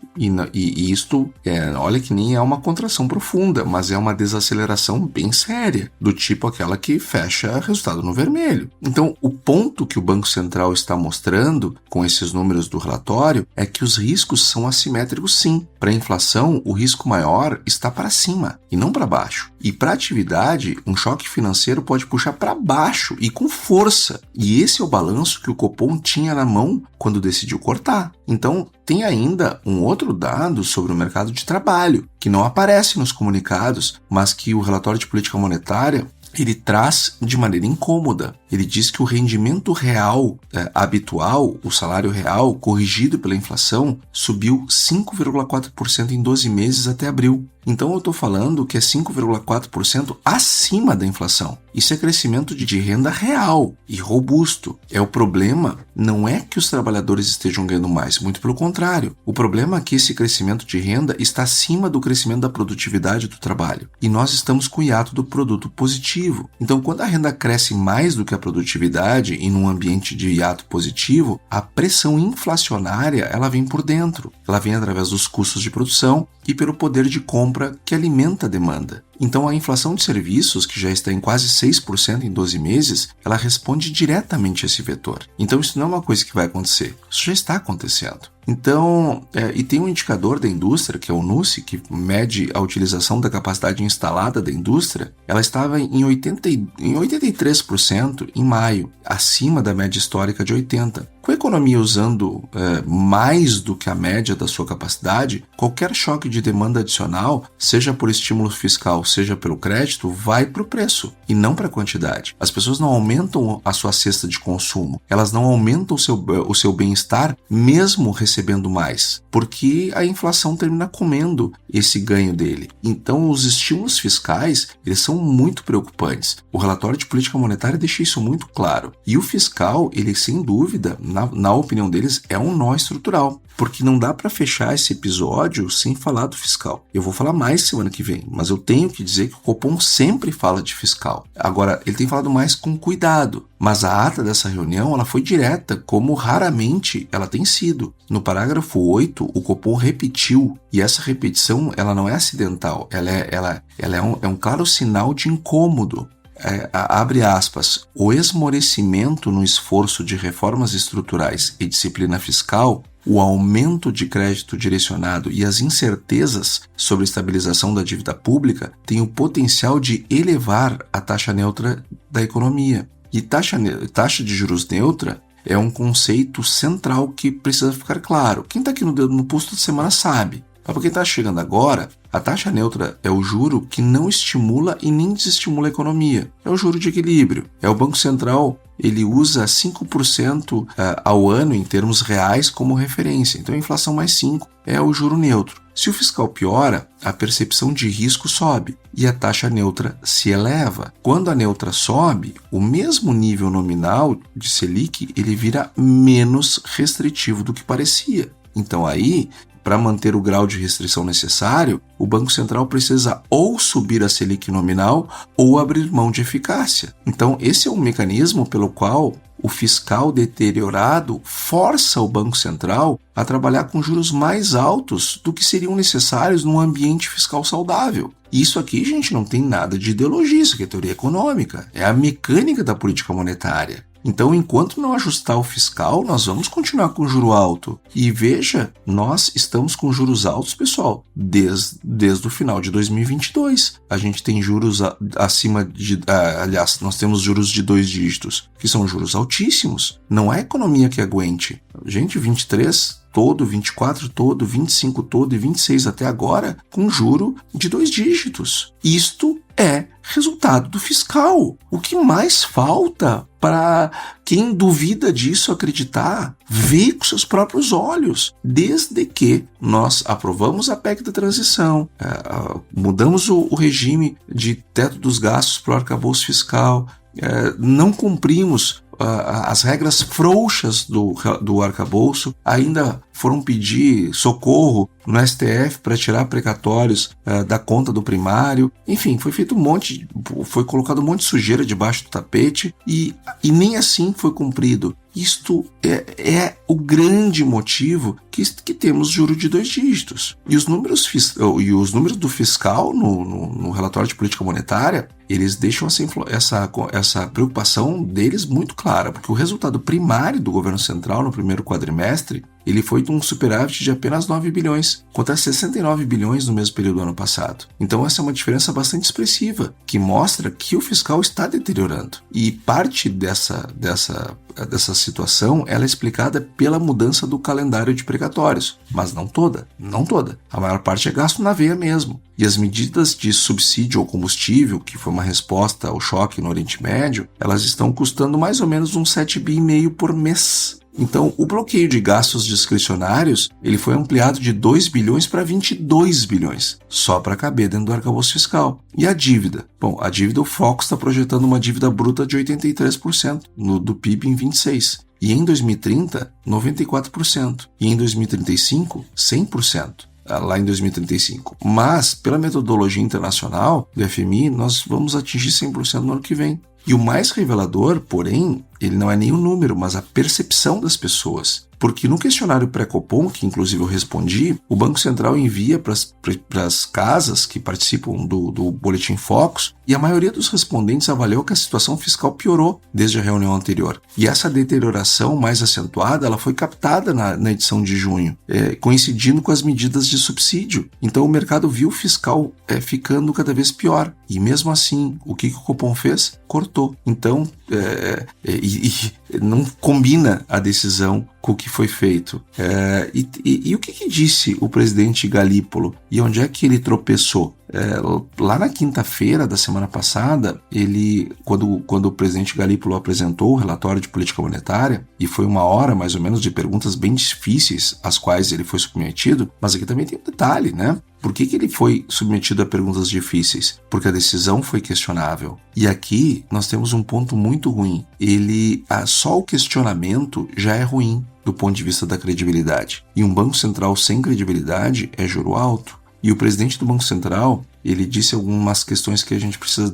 E isto, olha que nem é uma contração profunda, mas é uma desaceleração bem séria, do tipo aquela que fecha resultado no vermelho. Então, o ponto que o Banco Central está mostrando com esses números do relatório é que os riscos são assimétricos sim. Para a inflação, o risco maior está para cima e não para baixo. E para a atividade, um choque financeiro pode puxar para baixo e com força. E esse é o balanço que o Copom tinha na mão quando decidiu cortar. Então, tem ainda um outro dado sobre o mercado de trabalho, que não aparece nos comunicados, mas que o relatório de política monetária ele traz de maneira incômoda. Ele diz que o rendimento real habitual, o salário real, corrigido pela inflação, subiu 5,4% em 12 meses até abril. Então eu estou falando que é 5,4% acima da inflação. Isso é crescimento de renda real e robusto. O problema não é que os trabalhadores estejam ganhando mais, muito pelo contrário. O problema é que esse crescimento de renda está acima do crescimento da produtividade do trabalho. E nós estamos com o hiato do produto positivo. Então quando a renda cresce mais do que a produtividade e num ambiente de hiato positivo, a pressão inflacionária ela vem por dentro. Ela vem através dos custos de produção e pelo poder de compra que alimenta a demanda. Então a inflação de serviços, que já está em quase 6% em 12 meses, ela responde diretamente a esse vetor. Então isso não é uma coisa que vai acontecer, isso já está acontecendo. Então, e tem um indicador da indústria, que é o NUSI, que mede a utilização da capacidade instalada da indústria. Ela estava em 83% em maio, acima da média histórica de 80%. Com a economia usando mais do que a média da sua capacidade, qualquer choque de demanda adicional, seja por estímulo fiscal, seja pelo crédito, vai para o preço e não para a quantidade. As pessoas não aumentam a sua cesta de consumo, elas não aumentam o seu bem-estar mesmo recebendo mais, porque a inflação termina comendo esse ganho dele. Então os estímulos fiscais, eles são muito preocupantes. O relatório de política monetária deixa isso muito claro. E o fiscal, ele sem dúvida, na opinião deles, é um nó estrutural. Porque não dá para fechar esse episódio sem falar do fiscal. Eu vou falar mais semana que vem, mas eu tenho que dizer que o Copom sempre fala de fiscal. Agora, ele tem falado mais com cuidado, mas a ata dessa reunião ela foi direta, como raramente ela tem sido. No parágrafo 8, o Copom repetiu, e essa repetição ela não é acidental, ela é um claro sinal de incômodo. Abre aspas, o esmorecimento no esforço de reformas estruturais e disciplina fiscal, o aumento de crédito direcionado e as incertezas sobre a estabilização da dívida pública têm o potencial de elevar a taxa neutra da economia. E taxa de juros neutra é um conceito central que precisa ficar claro. Quem está aqui no Dedo no Pulso toda semana sabe. Mas para quem está chegando agora, a taxa neutra é o juro que não estimula e nem desestimula a economia. É o juro de equilíbrio. O Banco Central, ele usa 5% ao ano em termos reais como referência. Então a inflação mais 5 é o juro neutro. Se o fiscal piora, a percepção de risco sobe e a taxa neutra se eleva. Quando a neutra sobe, o mesmo nível nominal de Selic ele vira menos restritivo do que parecia. Então aí para manter o grau de restrição necessário, o Banco Central precisa ou subir a Selic nominal ou abrir mão de eficácia. Então, esse é um mecanismo pelo qual o fiscal deteriorado força o Banco Central a trabalhar com juros mais altos do que seriam necessários num ambiente fiscal saudável. Isso aqui, gente, não tem nada de ideologia, isso aqui é teoria econômica, é a mecânica da política monetária. Então, enquanto não ajustar o fiscal, nós vamos continuar com juro alto. E veja, nós estamos com juros altos, pessoal, desde o final de 2022. A gente tem juros acima de... aliás, nós temos juros de 2 dígitos, que são juros altíssimos. Não é economia que aguente. Gente, 23... todo, 24 todo, 25 todo e 26 até agora, com juro de 2 dígitos. Isto é resultado do fiscal. O que mais falta para quem duvida disso acreditar, ver com seus próprios olhos, desde que nós aprovamos a PEC da transição, mudamos o regime de teto dos gastos para o arcabouço fiscal, não cumprimos as regras frouxas do arcabouço, ainda foram pedir socorro no STF para tirar precatórios da conta do primário. Enfim, foi colocado um monte de sujeira debaixo do tapete e nem assim foi cumprido. Isto é o grande motivo que temos juro de 2 dígitos. E os números do fiscal no relatório de política monetária, eles deixam essa preocupação deles muito clara, porque o resultado primário do governo central no primeiro quadrimestre, ele foi de um superávit de apenas 9 bilhões, contra 69 bilhões no mesmo período do ano passado. Então essa é uma diferença bastante expressiva, que mostra que o fiscal está deteriorando. E parte dessa situação ela é explicada pela mudança do calendário de precatórios, mas não toda. A maior parte é gasto na veia mesmo. E as medidas de subsídio ao combustível, que foi uma resposta ao choque no Oriente Médio, elas estão custando mais ou menos uns 7,5 bi por mês. Então, o bloqueio de gastos discricionários, ele foi ampliado de 2 bilhões para 22 bilhões, só para caber dentro do arcabouço fiscal. E a dívida? Bom, a dívida, o Fox está projetando uma dívida bruta de 83% do PIB em 26%. E em 2030, 94%. E em 2035, 100%. Lá em 2035. Mas, pela metodologia internacional do FMI, nós vamos atingir 100% no ano que vem. E o mais revelador, porém, ele não é nem o número, mas a percepção das pessoas. Porque no questionário pré-Copom, que inclusive eu respondi, o Banco Central envia para as casas que participam do Boletim Focus, e a maioria dos respondentes avaliou que a situação fiscal piorou desde a reunião anterior. E essa deterioração mais acentuada, ela foi captada na edição de junho, coincidindo com as medidas de subsídio. Então o mercado viu o fiscal ficando cada vez pior. E mesmo assim, o que o Copom fez? Cortou. Então, não combina a decisão com o que foi feito. E o que disse o presidente Galípolo? E onde é que ele tropeçou? Lá na quinta-feira da semana passada, quando o presidente Galípolo apresentou o relatório de política monetária, e foi 1 hora mais ou menos de perguntas bem difíceis às quais ele foi submetido, mas aqui também tem um detalhe, né? Por que ele foi submetido a perguntas difíceis? Porque a decisão foi questionável. E aqui nós temos um ponto muito ruim. Só o questionamento já é ruim do ponto de vista da credibilidade. E um Banco Central sem credibilidade é juro alto. E o presidente do Banco Central, ele disse algumas questões que a gente precisa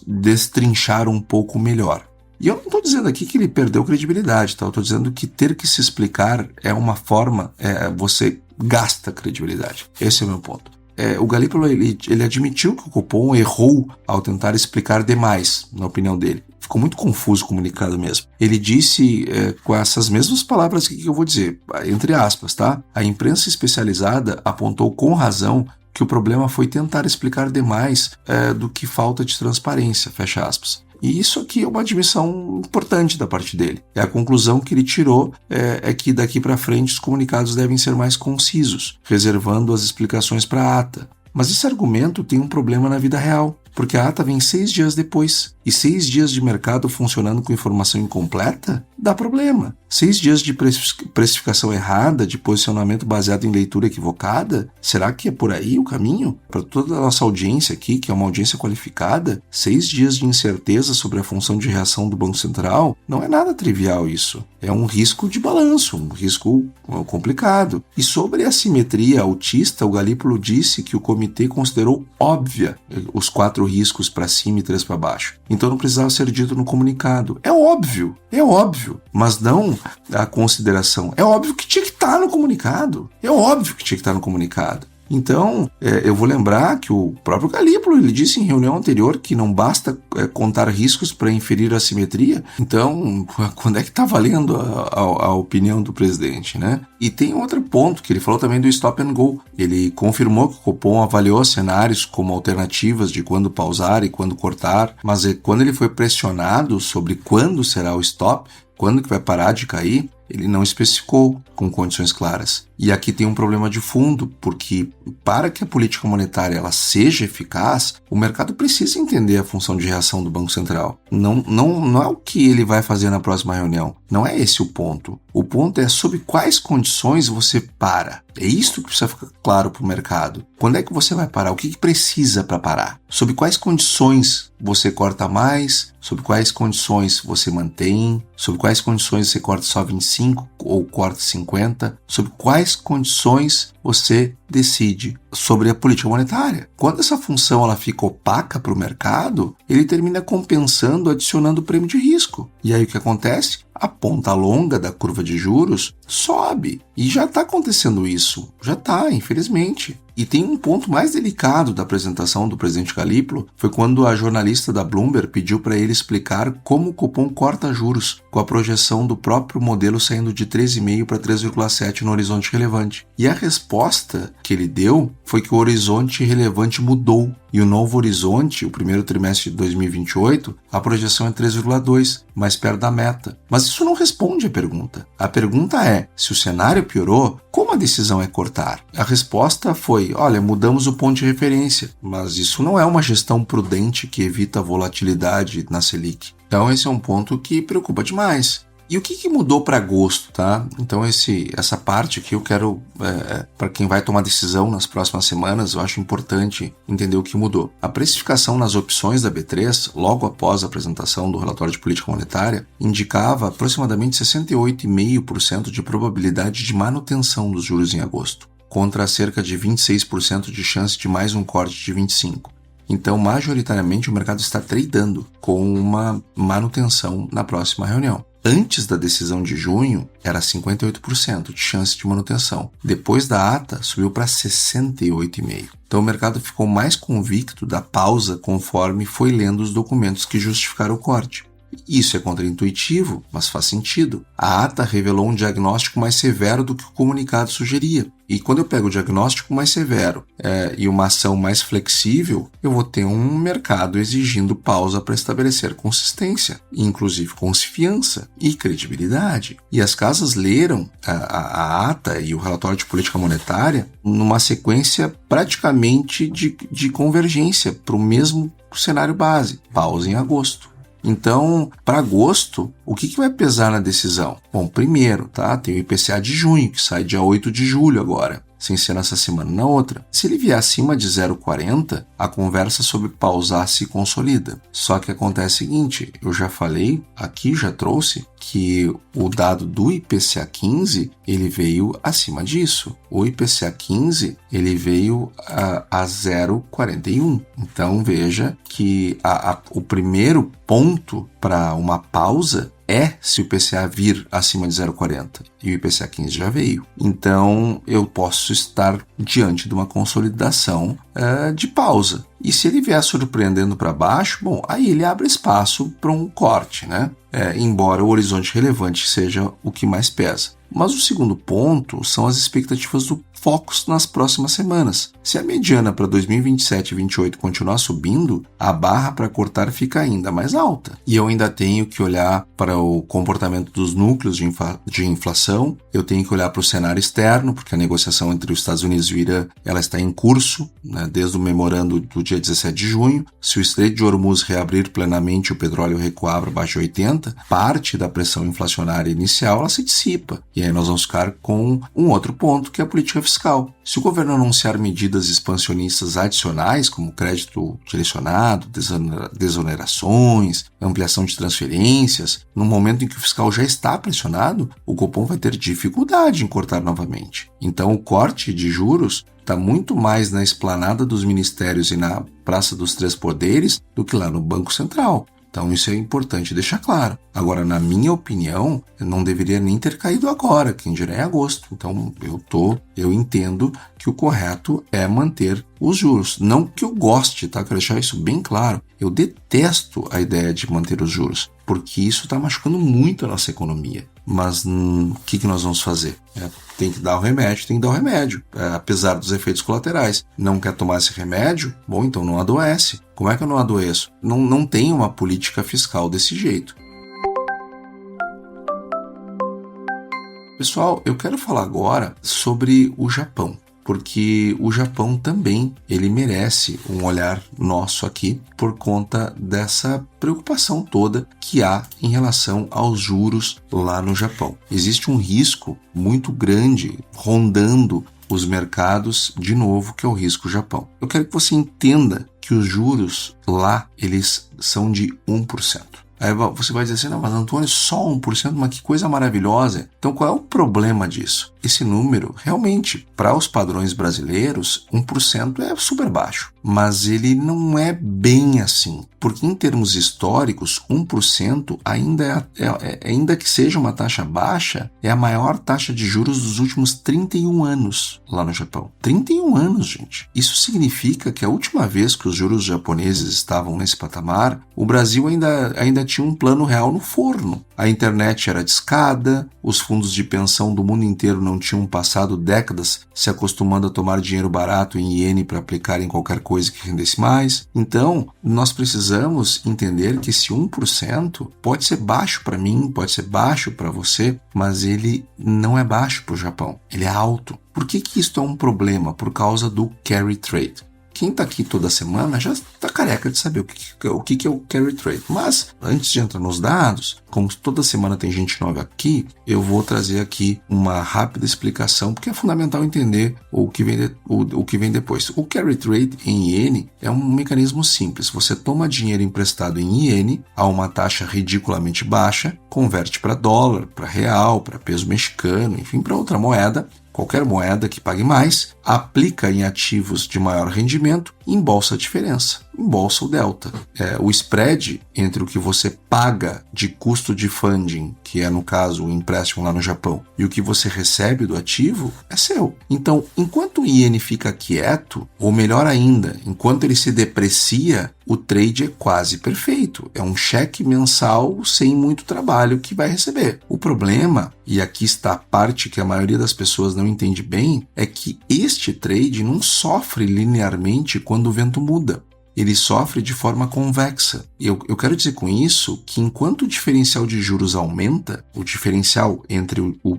destrinchar um pouco melhor. E eu não estou dizendo aqui que ele perdeu credibilidade, tá? Eu estou dizendo que ter que se explicar é uma forma, você gasta credibilidade. Esse é o meu ponto. O Galípolo, ele admitiu que o Copom errou ao tentar explicar demais, na opinião dele. Ficou muito confuso o comunicado mesmo. Ele disse, com essas mesmas palavras que eu vou dizer, entre aspas, tá? A imprensa especializada apontou com razão que o problema foi tentar explicar demais do que falta de transparência, fecha aspas. E isso aqui é uma admissão importante da parte dele. A conclusão que ele tirou é que daqui para frente os comunicados devem ser mais concisos, reservando as explicações para a ata. Mas esse argumento tem um problema na vida real, porque a ata vem 6 dias depois. E 6 dias de mercado funcionando com informação incompleta dá problema. 6 dias de precificação errada, de posicionamento baseado em leitura equivocada, será que é por aí o caminho? Para toda a nossa audiência aqui, que é uma audiência qualificada, 6 dias de incerteza sobre a função de reação do Banco Central, não é nada trivial isso. É um risco de balanço, um risco complicado. E sobre a simetria autista, o Galípolo disse que o comitê considerou óbvia os 4 riscos para cima e 3 para baixo. Então não precisava ser dito no comunicado. É óbvio, mas não a consideração. É óbvio que tinha que estar no comunicado. Então, eu vou lembrar que o próprio Galípolo, ele disse em reunião anterior que não basta contar riscos para inferir a simetria. Então, quando é que está valendo a opinião do presidente, né? E tem outro ponto que ele falou também do stop and go. Ele confirmou que o Copom avaliou cenários como alternativas de quando pausar e quando cortar, mas quando ele foi pressionado sobre quando será o stop, quando que vai parar de cair, ele não especificou com condições claras. E aqui tem um problema de fundo, porque para que a política monetária ela seja eficaz, o mercado precisa entender a função de reação do Banco Central. Não é o que ele vai fazer na próxima reunião. Não é esse o ponto. O ponto é sob quais condições você para. É isso que precisa ficar claro para o mercado. Quando é que você vai parar? O que precisa para parar? Sob quais condições você corta mais? Sob quais condições você mantém? Sob quais condições você corta só 25 ou corta 50? Sob quais condições você decide sobre a política monetária? Quando essa função ela fica opaca para o mercado, ele termina compensando, adicionando prêmio de risco. E aí o que acontece? A ponta longa da curva de juros sobe. E já está acontecendo isso. Já está, infelizmente. E tem um ponto mais delicado da apresentação do presidente Galípolo, foi quando a jornalista da Bloomberg pediu para ele explicar como o Copom corta juros, com a projeção do próprio modelo saindo de 13,5 para 3,7 no horizonte relevante. E a resposta que ele deu foi que o horizonte relevante mudou. E o novo horizonte, o primeiro trimestre de 2028, a projeção é 3,2, mais perto da meta. Mas isso não responde à pergunta. A pergunta é, se o cenário piorou, como a decisão é cortar? A resposta foi, olha, mudamos o ponto de referência, mas isso não é uma gestão prudente que evita a volatilidade na Selic. Então esse é um ponto que preocupa demais. E o que mudou para agosto, tá? Então essa parte aqui eu quero, para quem vai tomar decisão nas próximas semanas, eu acho importante entender o que mudou. A precificação nas opções da B3, logo após a apresentação do relatório de política monetária, indicava aproximadamente 68,5% de probabilidade de manutenção dos juros em agosto, contra cerca de 26% de chance de mais um corte de 25%. Então, majoritariamente, o mercado está tradando com uma manutenção na próxima reunião. Antes da decisão de junho, era 58% de chance de manutenção. Depois da ata, subiu para 68,5%. Então, o mercado ficou mais convicto da pausa conforme foi lendo os documentos que justificaram o corte. Isso é contraintuitivo, mas faz sentido. A ata revelou um diagnóstico mais severo do que o comunicado sugeria. E quando eu pego o diagnóstico mais severo e uma ação mais flexível, eu vou ter um mercado exigindo pausa para estabelecer consistência, inclusive confiança e credibilidade. E as casas leram a ata e o relatório de política monetária numa sequência praticamente de convergência para o mesmo cenário base, pausa em agosto. Então, para agosto, o que vai pesar na decisão? Bom, primeiro, tá? Tem o IPCA de junho, que sai dia 8 de julho agora, sem ser nessa semana na outra. Se ele vier acima de 0,40, a conversa sobre pausar se consolida. Só que acontece o seguinte, eu já falei, aqui já trouxe, que o dado do IPCA 15, ele veio acima disso. O IPCA 15, ele veio a 0,41. Então, veja que o primeiro ponto para uma pausa é se o IPCA vir acima de 0,40. E o IPCA 15 já veio. Então, eu posso estar diante de uma consolidação de pausa. E se ele vier surpreendendo para baixo, bom, aí ele abre espaço para um corte, né? Embora o horizonte relevante seja o que mais pesa. Mas o segundo ponto são as expectativas do Focus nas próximas semanas. Se a mediana para 2027 e 2028 continuar subindo, a barra para cortar fica ainda mais alta. E eu ainda tenho que olhar para o comportamento dos núcleos de inflação, eu tenho que olhar para o cenário externo, porque a negociação entre os Estados Unidos e o Irã ela está em curso, né, desde o memorando do dia 17 de junho. Se o Estreito de Hormuz reabrir plenamente e o petróleo recuar para baixo de 80, parte da pressão inflacionária inicial ela se dissipa. E aí nós vamos ficar com um outro ponto, que é a política fiscal. Se o governo anunciar medidas expansionistas adicionais, como crédito direcionado, desonerações, ampliação de transferências, no momento em que o fiscal já está pressionado, o Copom vai ter dificuldade em cortar novamente. Então, o corte de juros está muito mais na esplanada dos ministérios e na Praça dos Três Poderes do que lá no Banco Central. Então isso é importante deixar claro. Agora, na minha opinião, não deveria nem ter caído agora, quem dirá em agosto. Então eu entendo que o correto é manter os juros. Não que eu goste, tá? Quero deixar isso bem claro. Eu detesto a ideia de manter os juros, porque isso está machucando muito a nossa economia. Mas o que nós vamos fazer? Tem que dar o remédio, apesar dos efeitos colaterais. Não quer tomar esse remédio? Bom, então não adoece. Como é que eu não adoeço? Não tem uma política fiscal desse jeito. Pessoal, eu quero falar agora sobre o Japão, porque o Japão também ele merece um olhar nosso aqui por conta dessa preocupação toda que há em relação aos juros lá no Japão. Existe um risco muito grande rondando os mercados, de novo, que é o risco Japão. Eu quero que você entenda que os juros lá, eles são de 1%. Aí você vai dizer assim, não, mas Antônio, só 1%, mas que coisa maravilhosa. Então qual é o problema disso? Esse número, realmente, para os padrões brasileiros, 1% é super baixo. Mas ele não é bem assim. Porque em termos históricos, 1% ainda que seja uma taxa baixa, é a maior taxa de juros dos últimos 31 anos lá no Japão. 31 anos, gente. Isso significa que a última vez que os juros japoneses estavam nesse patamar, o Brasil ainda tinha um plano real no forno. A internet era discada, os fundos de pensão do mundo inteiro não tinham passado décadas se acostumando a tomar dinheiro barato em iene para aplicar em qualquer coisa que rendesse mais. Então, nós precisamos entender que esse 1% pode ser baixo para mim, pode ser baixo para você, mas ele não é baixo para o Japão, ele é alto. Por que isso é um problema? Por causa do carry trade. Quem está aqui toda semana já está careca de saber o que é o carry trade. Mas, antes de entrar nos dados, como toda semana tem gente nova aqui, eu vou trazer aqui uma rápida explicação, porque é fundamental entender o que vem depois. O carry trade em iene é um mecanismo simples. Você toma dinheiro emprestado em iene a uma taxa ridiculamente baixa, converte para dólar, para real, para peso mexicano, enfim, para outra moeda, qualquer moeda que pague mais, aplica em ativos de maior rendimento e embolsa a diferença, embolsa o delta. O spread entre o que você paga de custo de funding, que é no caso o empréstimo lá no Japão, e o que você recebe do ativo, é seu. Então, enquanto o iene fica quieto, ou melhor ainda, enquanto ele se deprecia, o trade é quase perfeito. É um cheque mensal sem muito trabalho que vai receber. O problema, e aqui está a parte que a maioria das pessoas não entende bem, é que este trade não sofre linearmente quando o vento muda. Ele sofre de forma convexa. Eu quero dizer com isso que enquanto o diferencial de juros aumenta, o diferencial entre o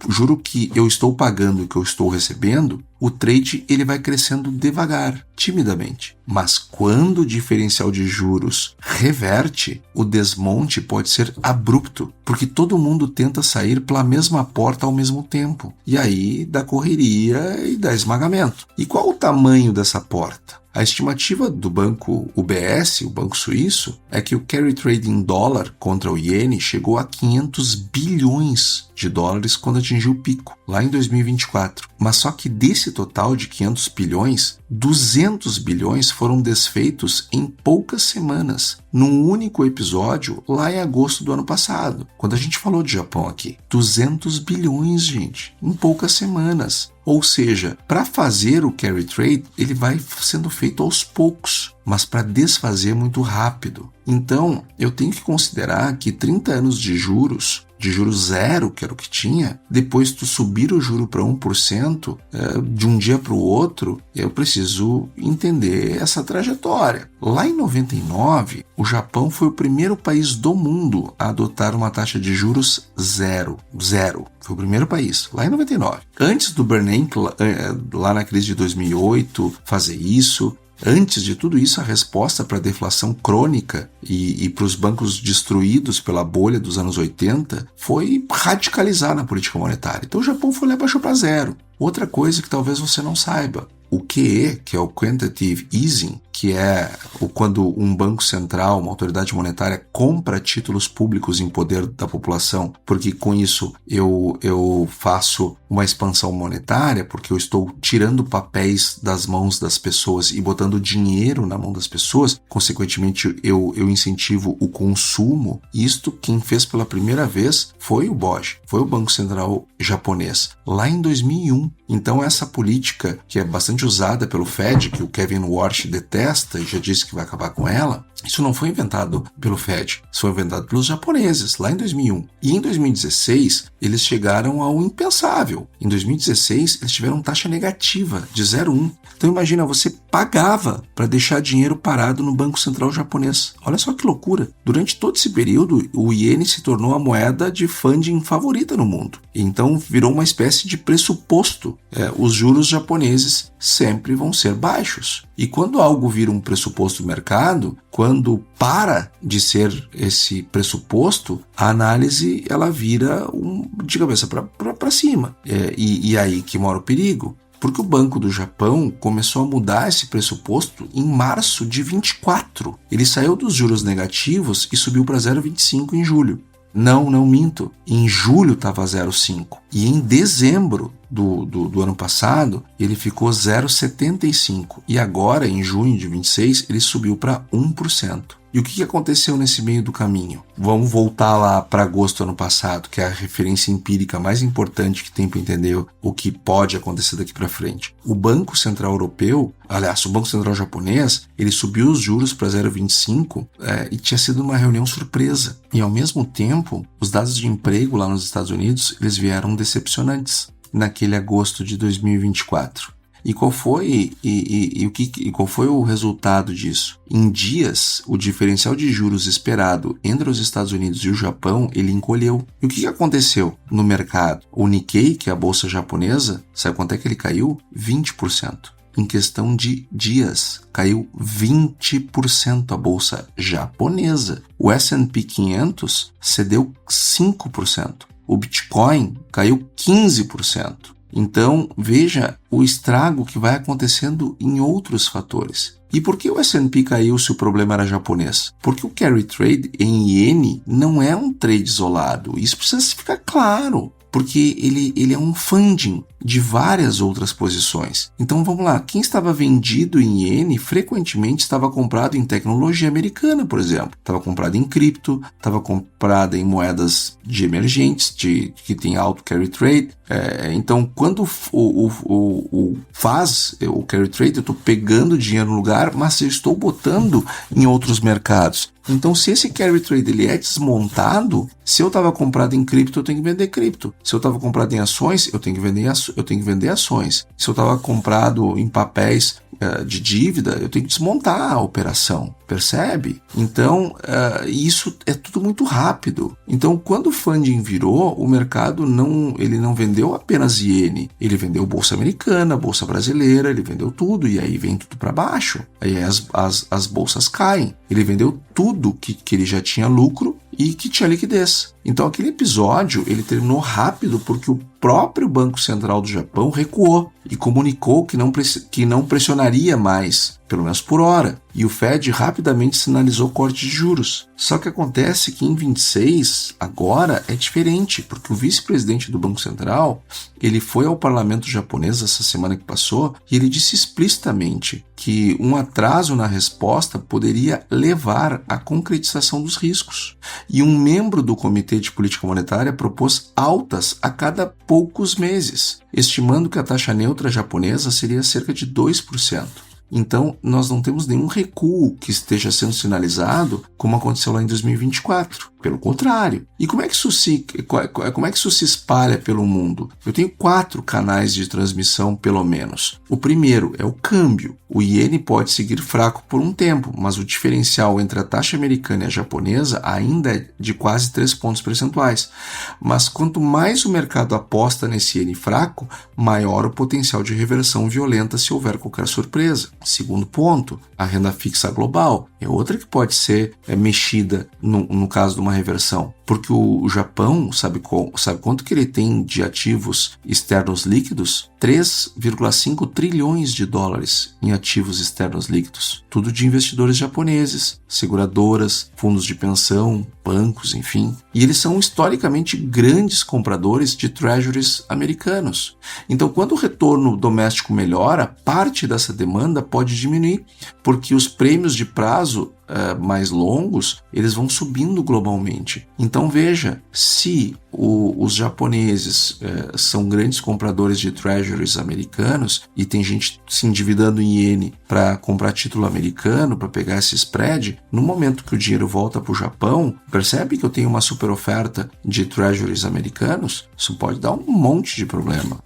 juro que eu estou pagando e o que eu estou recebendo, o trade ele vai crescendo devagar, timidamente. Mas quando o diferencial de juros reverte, o desmonte pode ser abrupto, porque todo mundo tenta sair pela mesma porta ao mesmo tempo. E aí dá correria e dá esmagamento. E qual o tamanho dessa porta? A estimativa do banco UBS, o banco suíço, é que o carry trade em dólar contra o iene chegou a 500 bilhões de dólares quando atingiu o pico, lá em 2024. Mas só que desse total de 500 bilhões, 200 bilhões foram desfeitos em poucas semanas, num único episódio lá em agosto do ano passado, quando a gente falou de Japão aqui. 200 bilhões, gente, em poucas semanas. Ou seja, para fazer o carry trade, ele vai sendo feito aos poucos, mas para desfazer muito rápido. Então, eu tenho que considerar que 30 anos de juros de juros zero, que era o que tinha, depois tu subir o juro para 1% de um dia para o outro, eu preciso entender essa trajetória. Lá em 99, o Japão foi o primeiro país do mundo a adotar uma taxa de juros zero. Foi o primeiro país, lá em 99. Antes do Bernanke, lá na crise de 2008, fazer isso. Antes de tudo isso, a resposta para a deflação crônica e para os bancos destruídos pela bolha dos anos 80 foi radicalizar na política monetária. Então o Japão foi lá e baixou para zero. Outra coisa que talvez você não saiba, o QE, que é o Quantitative Easing, que é quando um banco central, uma autoridade monetária, compra títulos públicos em poder da população, porque com isso eu faço uma expansão monetária, porque eu estou tirando papéis das mãos das pessoas e botando dinheiro na mão das pessoas, consequentemente eu incentivo o consumo. Isto quem fez pela primeira vez foi o BOJ, foi o Banco Central japonês, lá em 2001. Então essa política, que é bastante usada pelo Fed, que o Kevin Warsh detesta e já disse que vai acabar com ela, isso não foi inventado pelo Fed, isso foi inventado pelos japoneses, lá em 2001. E em 2016, eles chegaram ao impensável. Em 2016, eles tiveram taxa negativa de 0,1. Então imagina, você pagava para deixar dinheiro parado no Banco Central japonês. Olha só que loucura. Durante todo esse período, o iene se tornou a moeda de funding favorita no mundo. Então virou uma espécie de pressuposto. Os juros japoneses sempre vão ser baixos. E quando algo vira um pressuposto do mercado, quando para de ser esse pressuposto, a análise ela vira de cabeça para cima. E aí que mora o perigo. Porque o Banco do Japão começou a mudar esse pressuposto em março de 24. Ele saiu dos juros negativos e subiu para 0,25 em julho. Não minto. Em julho estava 0,5. E em dezembro do ano passado, ele ficou 0,75. E agora, em junho de 26, ele subiu para 1%. E o que aconteceu nesse meio do caminho? Vamos voltar lá para agosto do ano passado, que é a referência empírica mais importante que tem para entender o que pode acontecer daqui para frente. O Banco Central Europeu, aliás, o Banco Central Japonês, ele subiu os juros para 0,25 e tinha sido uma reunião surpresa. E ao mesmo tempo, os dados de emprego lá nos Estados Unidos, eles vieram decepcionantes naquele agosto de 2024. E qual foi qual foi o resultado disso? Em dias, o diferencial de juros esperado entre os Estados Unidos e o Japão, ele encolheu. E o que aconteceu no mercado? O Nikkei, que é a bolsa japonesa, sabe quanto é que ele caiu? 20%. Em questão de dias, caiu 20% a bolsa japonesa. O S&P 500 cedeu 5%. O Bitcoin caiu 15%. Então, veja o estrago que vai acontecendo em outros fatores. E por que o S&P caiu se o problema era japonês? Porque o carry trade em iene não é um trade isolado. Isso precisa ficar claro, porque ele é um funding de várias outras posições. Então vamos lá, quem estava vendido em iene frequentemente estava comprado em tecnologia americana, por exemplo. Estava comprado em cripto, estava comprado em moedas de emergentes, que tem alto carry trade. Então quando faz o carry trade, eu estou pegando dinheiro no lugar, mas eu estou botando em outros mercados. Então, se esse carry trade ele é desmontado, se eu estava comprado em cripto, eu tenho que vender cripto. Se eu estava comprado em ações, eu tenho que vender ações. Se eu estava comprado em papéis de dívida, eu tenho que desmontar a operação, percebe? Então, isso é tudo muito rápido. Então, quando o funding virou, o mercado ele não vendeu apenas iene, ele vendeu bolsa americana, bolsa brasileira, ele vendeu tudo, e aí vem tudo para baixo. Aí as bolsas caem. Ele vendeu tudo que ele já tinha lucro e que tinha liquidez. Então aquele episódio ele terminou rápido porque o próprio Banco Central do Japão recuou e comunicou que não pressionaria mais, pelo menos por hora. E o Fed rapidamente sinalizou corte de juros. Só que acontece que em 26, agora é diferente, porque o vice-presidente do Banco Central, ele foi ao parlamento japonês essa semana que passou e ele disse explicitamente que um atraso na resposta poderia levar à concretização dos riscos. E um membro do Comitê de Política Monetária propôs altas a cada poucos meses, estimando que a taxa neutra japonesa seria cerca de 2%. Então, nós não temos nenhum recuo que esteja sendo sinalizado, como aconteceu lá em 2024. Pelo contrário. E como é que isso se espalha pelo mundo? Eu tenho 4 canais de transmissão, pelo menos. O primeiro é o câmbio. O iene pode seguir fraco por um tempo, mas o diferencial entre a taxa americana e a japonesa ainda é de quase 3 pontos percentuais. Mas quanto mais o mercado aposta nesse iene fraco, maior o potencial de reversão violenta se houver qualquer surpresa. Segundo ponto, a renda fixa global é outra que pode ser mexida no caso de uma reversão, porque o Japão, sabe quanto que ele tem de ativos externos líquidos? 3,5 trilhões de dólares em ativos externos líquidos. Tudo de investidores japoneses, seguradoras, fundos de pensão, bancos, enfim. E eles são historicamente grandes compradores de treasuries americanos. Então, quando o retorno doméstico melhora, parte dessa demanda pode diminuir, porque os prêmios de prazo mais longos, eles vão subindo globalmente. Então veja, se os japoneses são grandes compradores de treasuries americanos e tem gente se endividando em iene para comprar título americano, para pegar esse spread, no momento que o dinheiro volta para o Japão, percebe que eu tenho uma super oferta de treasuries americanos? Isso pode dar um monte de problema,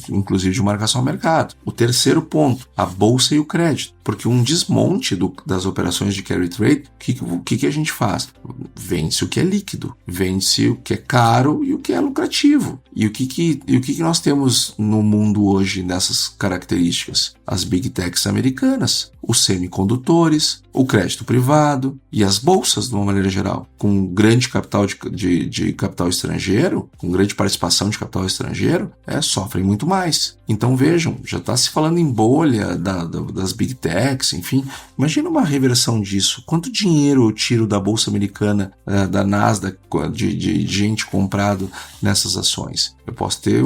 inclusive de marcação ao mercado. O terceiro ponto, a bolsa e o crédito, porque um desmonte das operações de carry trade, o que a gente faz? Vende-se o que é líquido, vende-se o que é caro e o que é lucrativo. E o que nós temos no mundo hoje nessas características? As big techs americanas, os semicondutores, o crédito privado e as bolsas de uma maneira geral, com grande capital de capital estrangeiro, com grande participação de capital estrangeiro, sofrem muito mais. Então vejam, já está se falando em bolha das big techs, enfim, imagina uma reversão disso. Quanto dinheiro eu tiro da bolsa americana, da Nasdaq, de gente comprado nessas ações? Eu posso ter,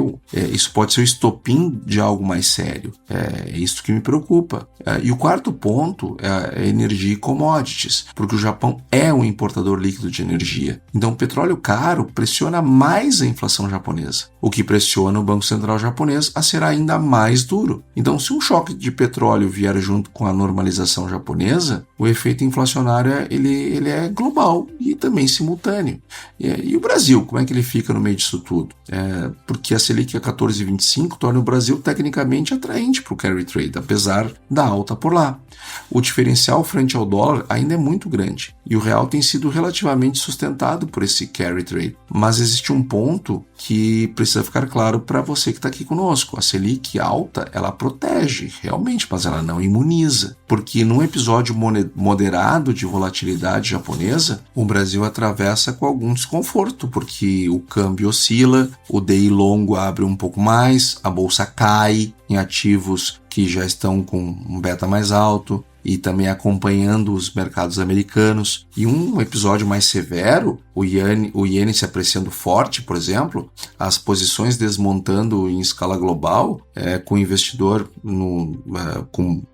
isso pode ser o estopim de algo mais sério. É isso que me preocupa. E o quarto ponto é energia e commodities, porque o Japão é um importador líquido de energia. Então o petróleo caro pressiona mais a inflação japonesa, o que pressiona o Banco Central japonês a ser ainda mais duro. Então, se um choque de petróleo vier junto com a normalização japonesa, o efeito inflacionário ele é global e também simultâneo. E o Brasil, como é que ele fica no meio disso tudo? Porque a Selic a 14,25 torna o Brasil tecnicamente atraente para o carry trade, apesar da alta por lá. O diferencial frente ao dólar ainda é muito grande e o real tem sido relativamente sustentado por esse carry trade. Mas existe um ponto que precisa ficar claro para você que está aqui conosco. A Selic alta, ela protege realmente, mas ela não imuniza, porque num episódio moderado de volatilidade japonesa, o Brasil atravessa com algum desconforto, porque o câmbio oscila, o DI longo abre um pouco mais, a bolsa cai em ativos que já estão com um beta mais alto e também acompanhando os mercados americanos. E um episódio mais severo, o iene se apreciando forte, por exemplo, as posições desmontando em escala global, com o investidor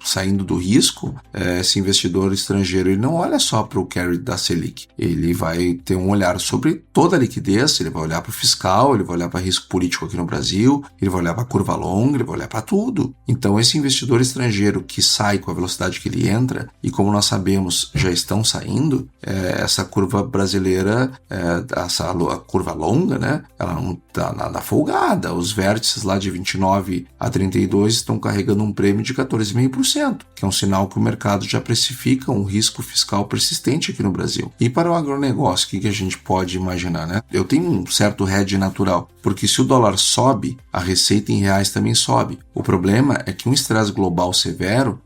saindo do risco, esse investidor estrangeiro ele não olha só para o carry da Selic, ele vai ter um olhar sobre toda a liquidez, ele vai olhar para o fiscal, ele vai olhar para risco político aqui no Brasil, ele vai olhar para a curva longa, ele vai olhar para tudo. Então esse investidor estrangeiro que sai com a velocidade que ele entra, e como nós sabemos já estão saindo, essa curva brasileira, a curva longa, né, ela não está nada folgada. Os vértices lá de 29 a 32 estão carregando um prêmio de 14,5%, que é um sinal que o mercado já precifica um risco fiscal persistente aqui no Brasil. E para o agronegócio, o que a gente pode imaginar, né? Eu tenho um certo hedge natural, porque se o dólar sobe, a receita em reais também sobe. O problema é que um estresse global severo,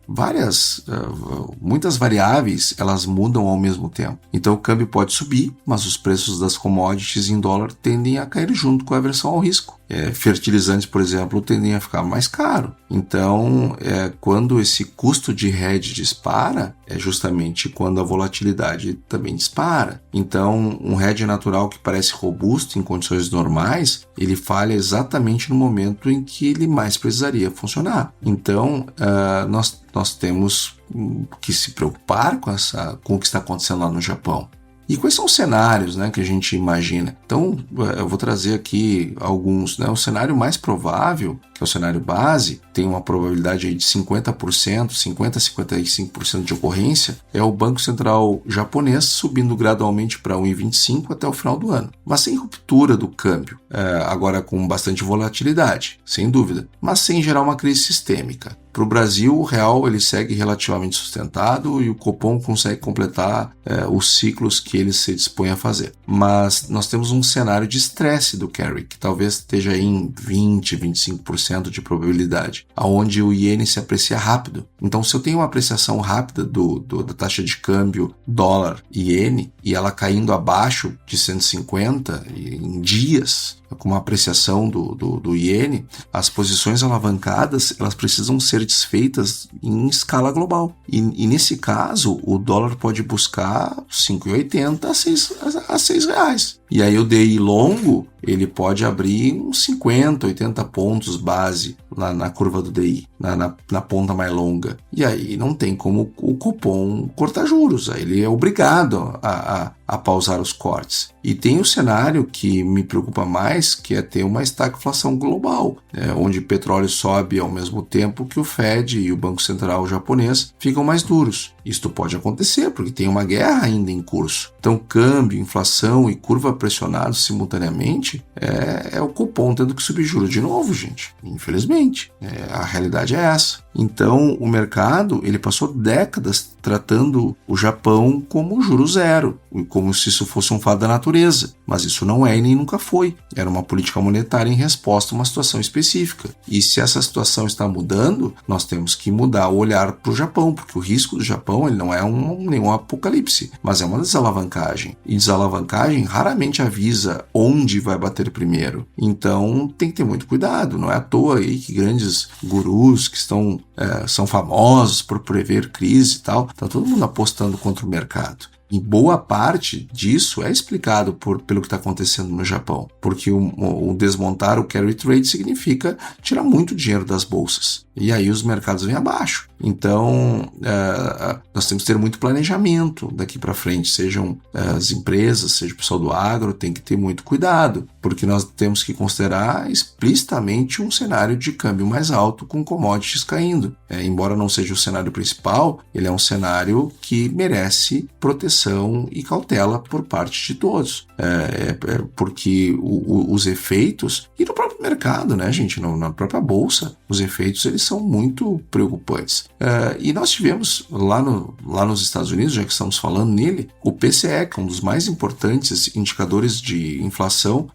muitas variáveis, elas mudam ao mesmo tempo. Então o câmbio pode subir, mas os preços das commodities em dólar tendem a cair junto com a aversão ao risco. Fertilizantes, por exemplo, tendem a ficar mais caro. Então, quando esse custo de hedge dispara, é justamente quando a volatilidade também dispara. Então, um hedge natural que parece robusto em condições normais, ele falha exatamente no momento em que ele mais precisaria funcionar. Então, nós temos que se preocupar com o que está acontecendo lá no Japão. E quais são os cenários, né, que a gente imagina? Então, eu vou trazer aqui alguns, né? O cenário mais provável, que é o cenário base, tem uma probabilidade aí de 50%, 50% a 55% de ocorrência, é o Banco Central japonês subindo gradualmente para 1,25 até o final do ano. Mas sem ruptura do câmbio, agora com bastante volatilidade, sem dúvida, mas sem gerar uma crise sistêmica. Para o Brasil, o real ele segue relativamente sustentado e o Copom consegue completar os ciclos que ele se dispõe a fazer. Mas nós temos um cenário de estresse do carry, que talvez esteja em 20%, 25% de probabilidade, onde o iene se aprecia rápido. Então, se eu tenho uma apreciação rápida da taxa de câmbio dólar-iene e ela caindo abaixo de 150 em dias, com uma apreciação do iene, as posições alavancadas elas precisam ser desfeitas em escala global. E nesse caso, o dólar pode buscar 5,80 a 6 reais. E aí o DI longo, ele pode abrir uns 50, 80 pontos base lá na curva do DI, na ponta mais longa. E aí não tem como o Copom cortar juros, aí ele é obrigado a pausar os cortes. E tem o cenário que me preocupa mais, que é ter uma estagflação global, onde o petróleo sobe ao mesmo tempo que o Fed e o Banco Central japonês ficam mais duros. Isto pode acontecer, porque tem uma guerra ainda em curso. Então, câmbio, inflação e curva pressionados simultaneamente, é o Copom tendo que subir juros de novo, gente. Infelizmente, a realidade é essa. Então, o mercado ele passou décadas tratando o Japão como juro zero, como se isso fosse um fato da natureza. Mas isso não é e nem nunca foi. Era uma política monetária em resposta a uma situação específica. E se essa situação está mudando, nós temos que mudar o olhar para o Japão, porque o risco do Japão ele não é nenhum apocalipse, mas é uma desalavancagem. E desalavancagem raramente avisa onde vai bater primeiro. Então, tem que ter muito cuidado. Não é à toa aí que grandes gurus que são famosos por prever crise e tal, tá todo mundo apostando contra o mercado. E boa parte disso é explicado pelo que está acontecendo no Japão, porque o desmontar o carry trade significa tirar muito dinheiro das bolsas, e aí os mercados vêm abaixo. Então, nós temos que ter muito planejamento daqui para frente, sejam as empresas, seja o pessoal do agro, tem que ter muito cuidado, porque nós temos que considerar explicitamente um cenário de câmbio mais alto com commodities caindo. Embora não seja o cenário principal, ele é um cenário que merece proteção e cautela por parte de todos, porque os efeitos, e no próprio mercado, né, gente, na própria bolsa, os efeitos eles são muito preocupantes. E nós tivemos lá nos Estados Unidos, já que estamos falando nele, o PCE, que é um dos mais importantes indicadores de inflação,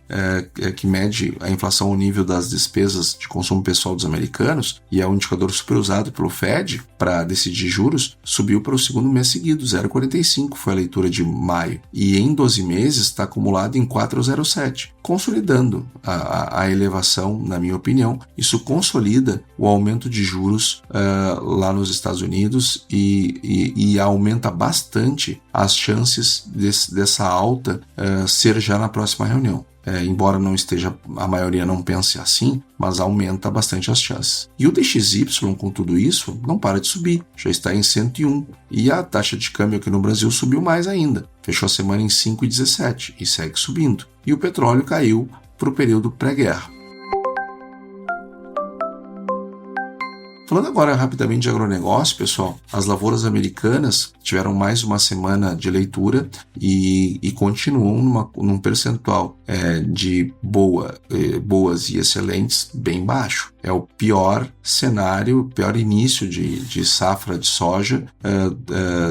que mede a inflação ao nível das despesas de consumo pessoal dos americanos, e é um indicador super usado pelo Fed para decidir juros, subiu para o segundo mês seguido, 0,45 foi a leitura de maio, e em 12 meses está acumulado em 4,07, consolidando a elevação, na minha opinião. Isso consolida o aumento de juros lá nos Estados Unidos e aumenta bastante as chances dessa alta ser já na próxima reunião. Embora não esteja, a maioria não pense assim, mas aumenta bastante as chances. E o DXY, com tudo isso, não para de subir, já está em 101. E a taxa de câmbio aqui no Brasil subiu mais ainda, fechou a semana em 5,17 e segue subindo. E o petróleo caiu para o período pré-guerra. Falando agora rapidamente de agronegócio, pessoal, as lavouras americanas tiveram mais uma semana de leitura e continuam num percentual de boas e excelentes bem baixo. É o pior cenário, o pior início de safra de soja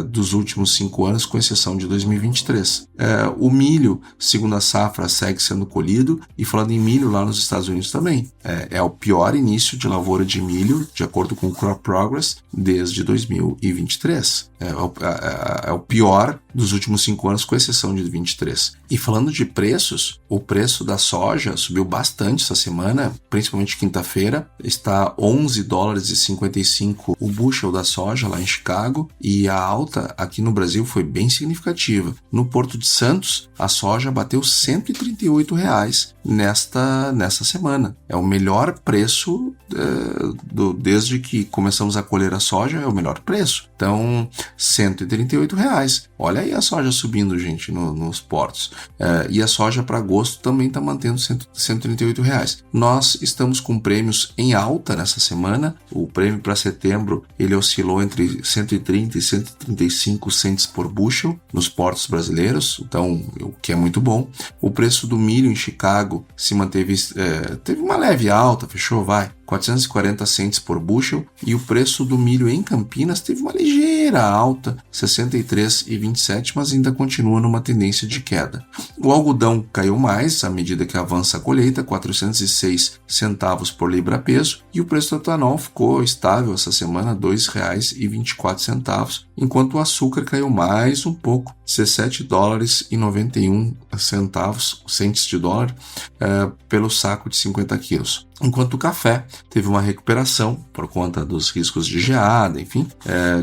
dos últimos 5 anos, com exceção de 2023. O milho, segundo a safra, segue sendo colhido, e falando em milho lá nos Estados Unidos também, é o pior início de lavoura de milho, de acordo com o Crop Progress, desde 2023. É o pior dos últimos 5 anos, com exceção de 2023. E falando de preços, o preço da soja subiu bastante essa semana, principalmente quinta-feira, está $11,55 o bushel da soja lá em Chicago, e a alta aqui no Brasil foi bem significativa. No Porto de Santos, a soja bateu R$138 nesta semana. É o melhor preço desde que começamos a colher a soja, é o melhor preço. Então, R$ 138. Olha aí a soja subindo, gente, nos portos. E a soja para agosto também está mantendo R$ 138. Nós estamos com prêmios em alta nessa semana. O prêmio para setembro ele oscilou entre 130 e 135 cents por bushel nos portos brasileiros, então o que é muito bom. O preço do milho em Chicago se manteve, teve uma leve alta, fechou, 440 cents por bushel, e o preço do milho em Campinas teve uma ligeira alta, 63,27, mas ainda continua numa tendência de queda. O algodão caiu mais à medida que avança a colheita, 406 centavos por libra-peso, e o preço do etanol ficou estável essa semana, R$ 2,24, enquanto o açúcar caiu mais um pouco, $17,91 pelo saco de 50 quilos. Enquanto o café teve uma recuperação por conta dos riscos de geada, enfim,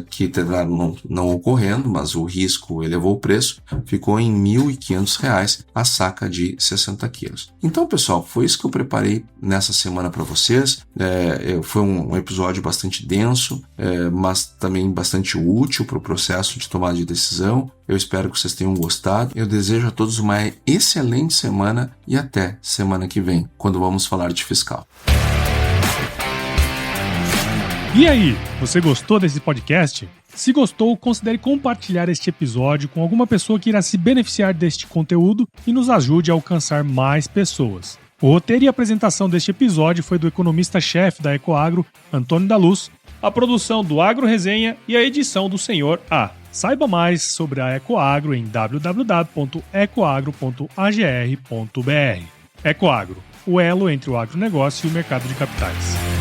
que terminaram não ocorrendo, mas o risco elevou o preço, ficou em R$ 1.500 a saca de 60 quilos. Então, pessoal, foi isso que eu preparei nessa semana para vocês. Foi um episódio bastante denso, mas também bastante útil para o processo de tomada de decisão. Eu espero que vocês tenham gostado. Eu desejo a todos uma excelente semana e até semana que vem, quando vamos falar de fiscal. E aí, você gostou desse podcast? Se gostou, considere compartilhar este episódio com alguma pessoa que irá se beneficiar deste conteúdo e nos ajude a alcançar mais pessoas. O roteiro e apresentação deste episódio foi do economista-chefe da Ecoagro, Antônio da Luz, a produção do Agro Resenha e a edição do Senhor A. Saiba mais sobre a Ecoagro em www.ecoagro.agr.br. Ecoagro, o elo entre o agronegócio e o mercado de capitais.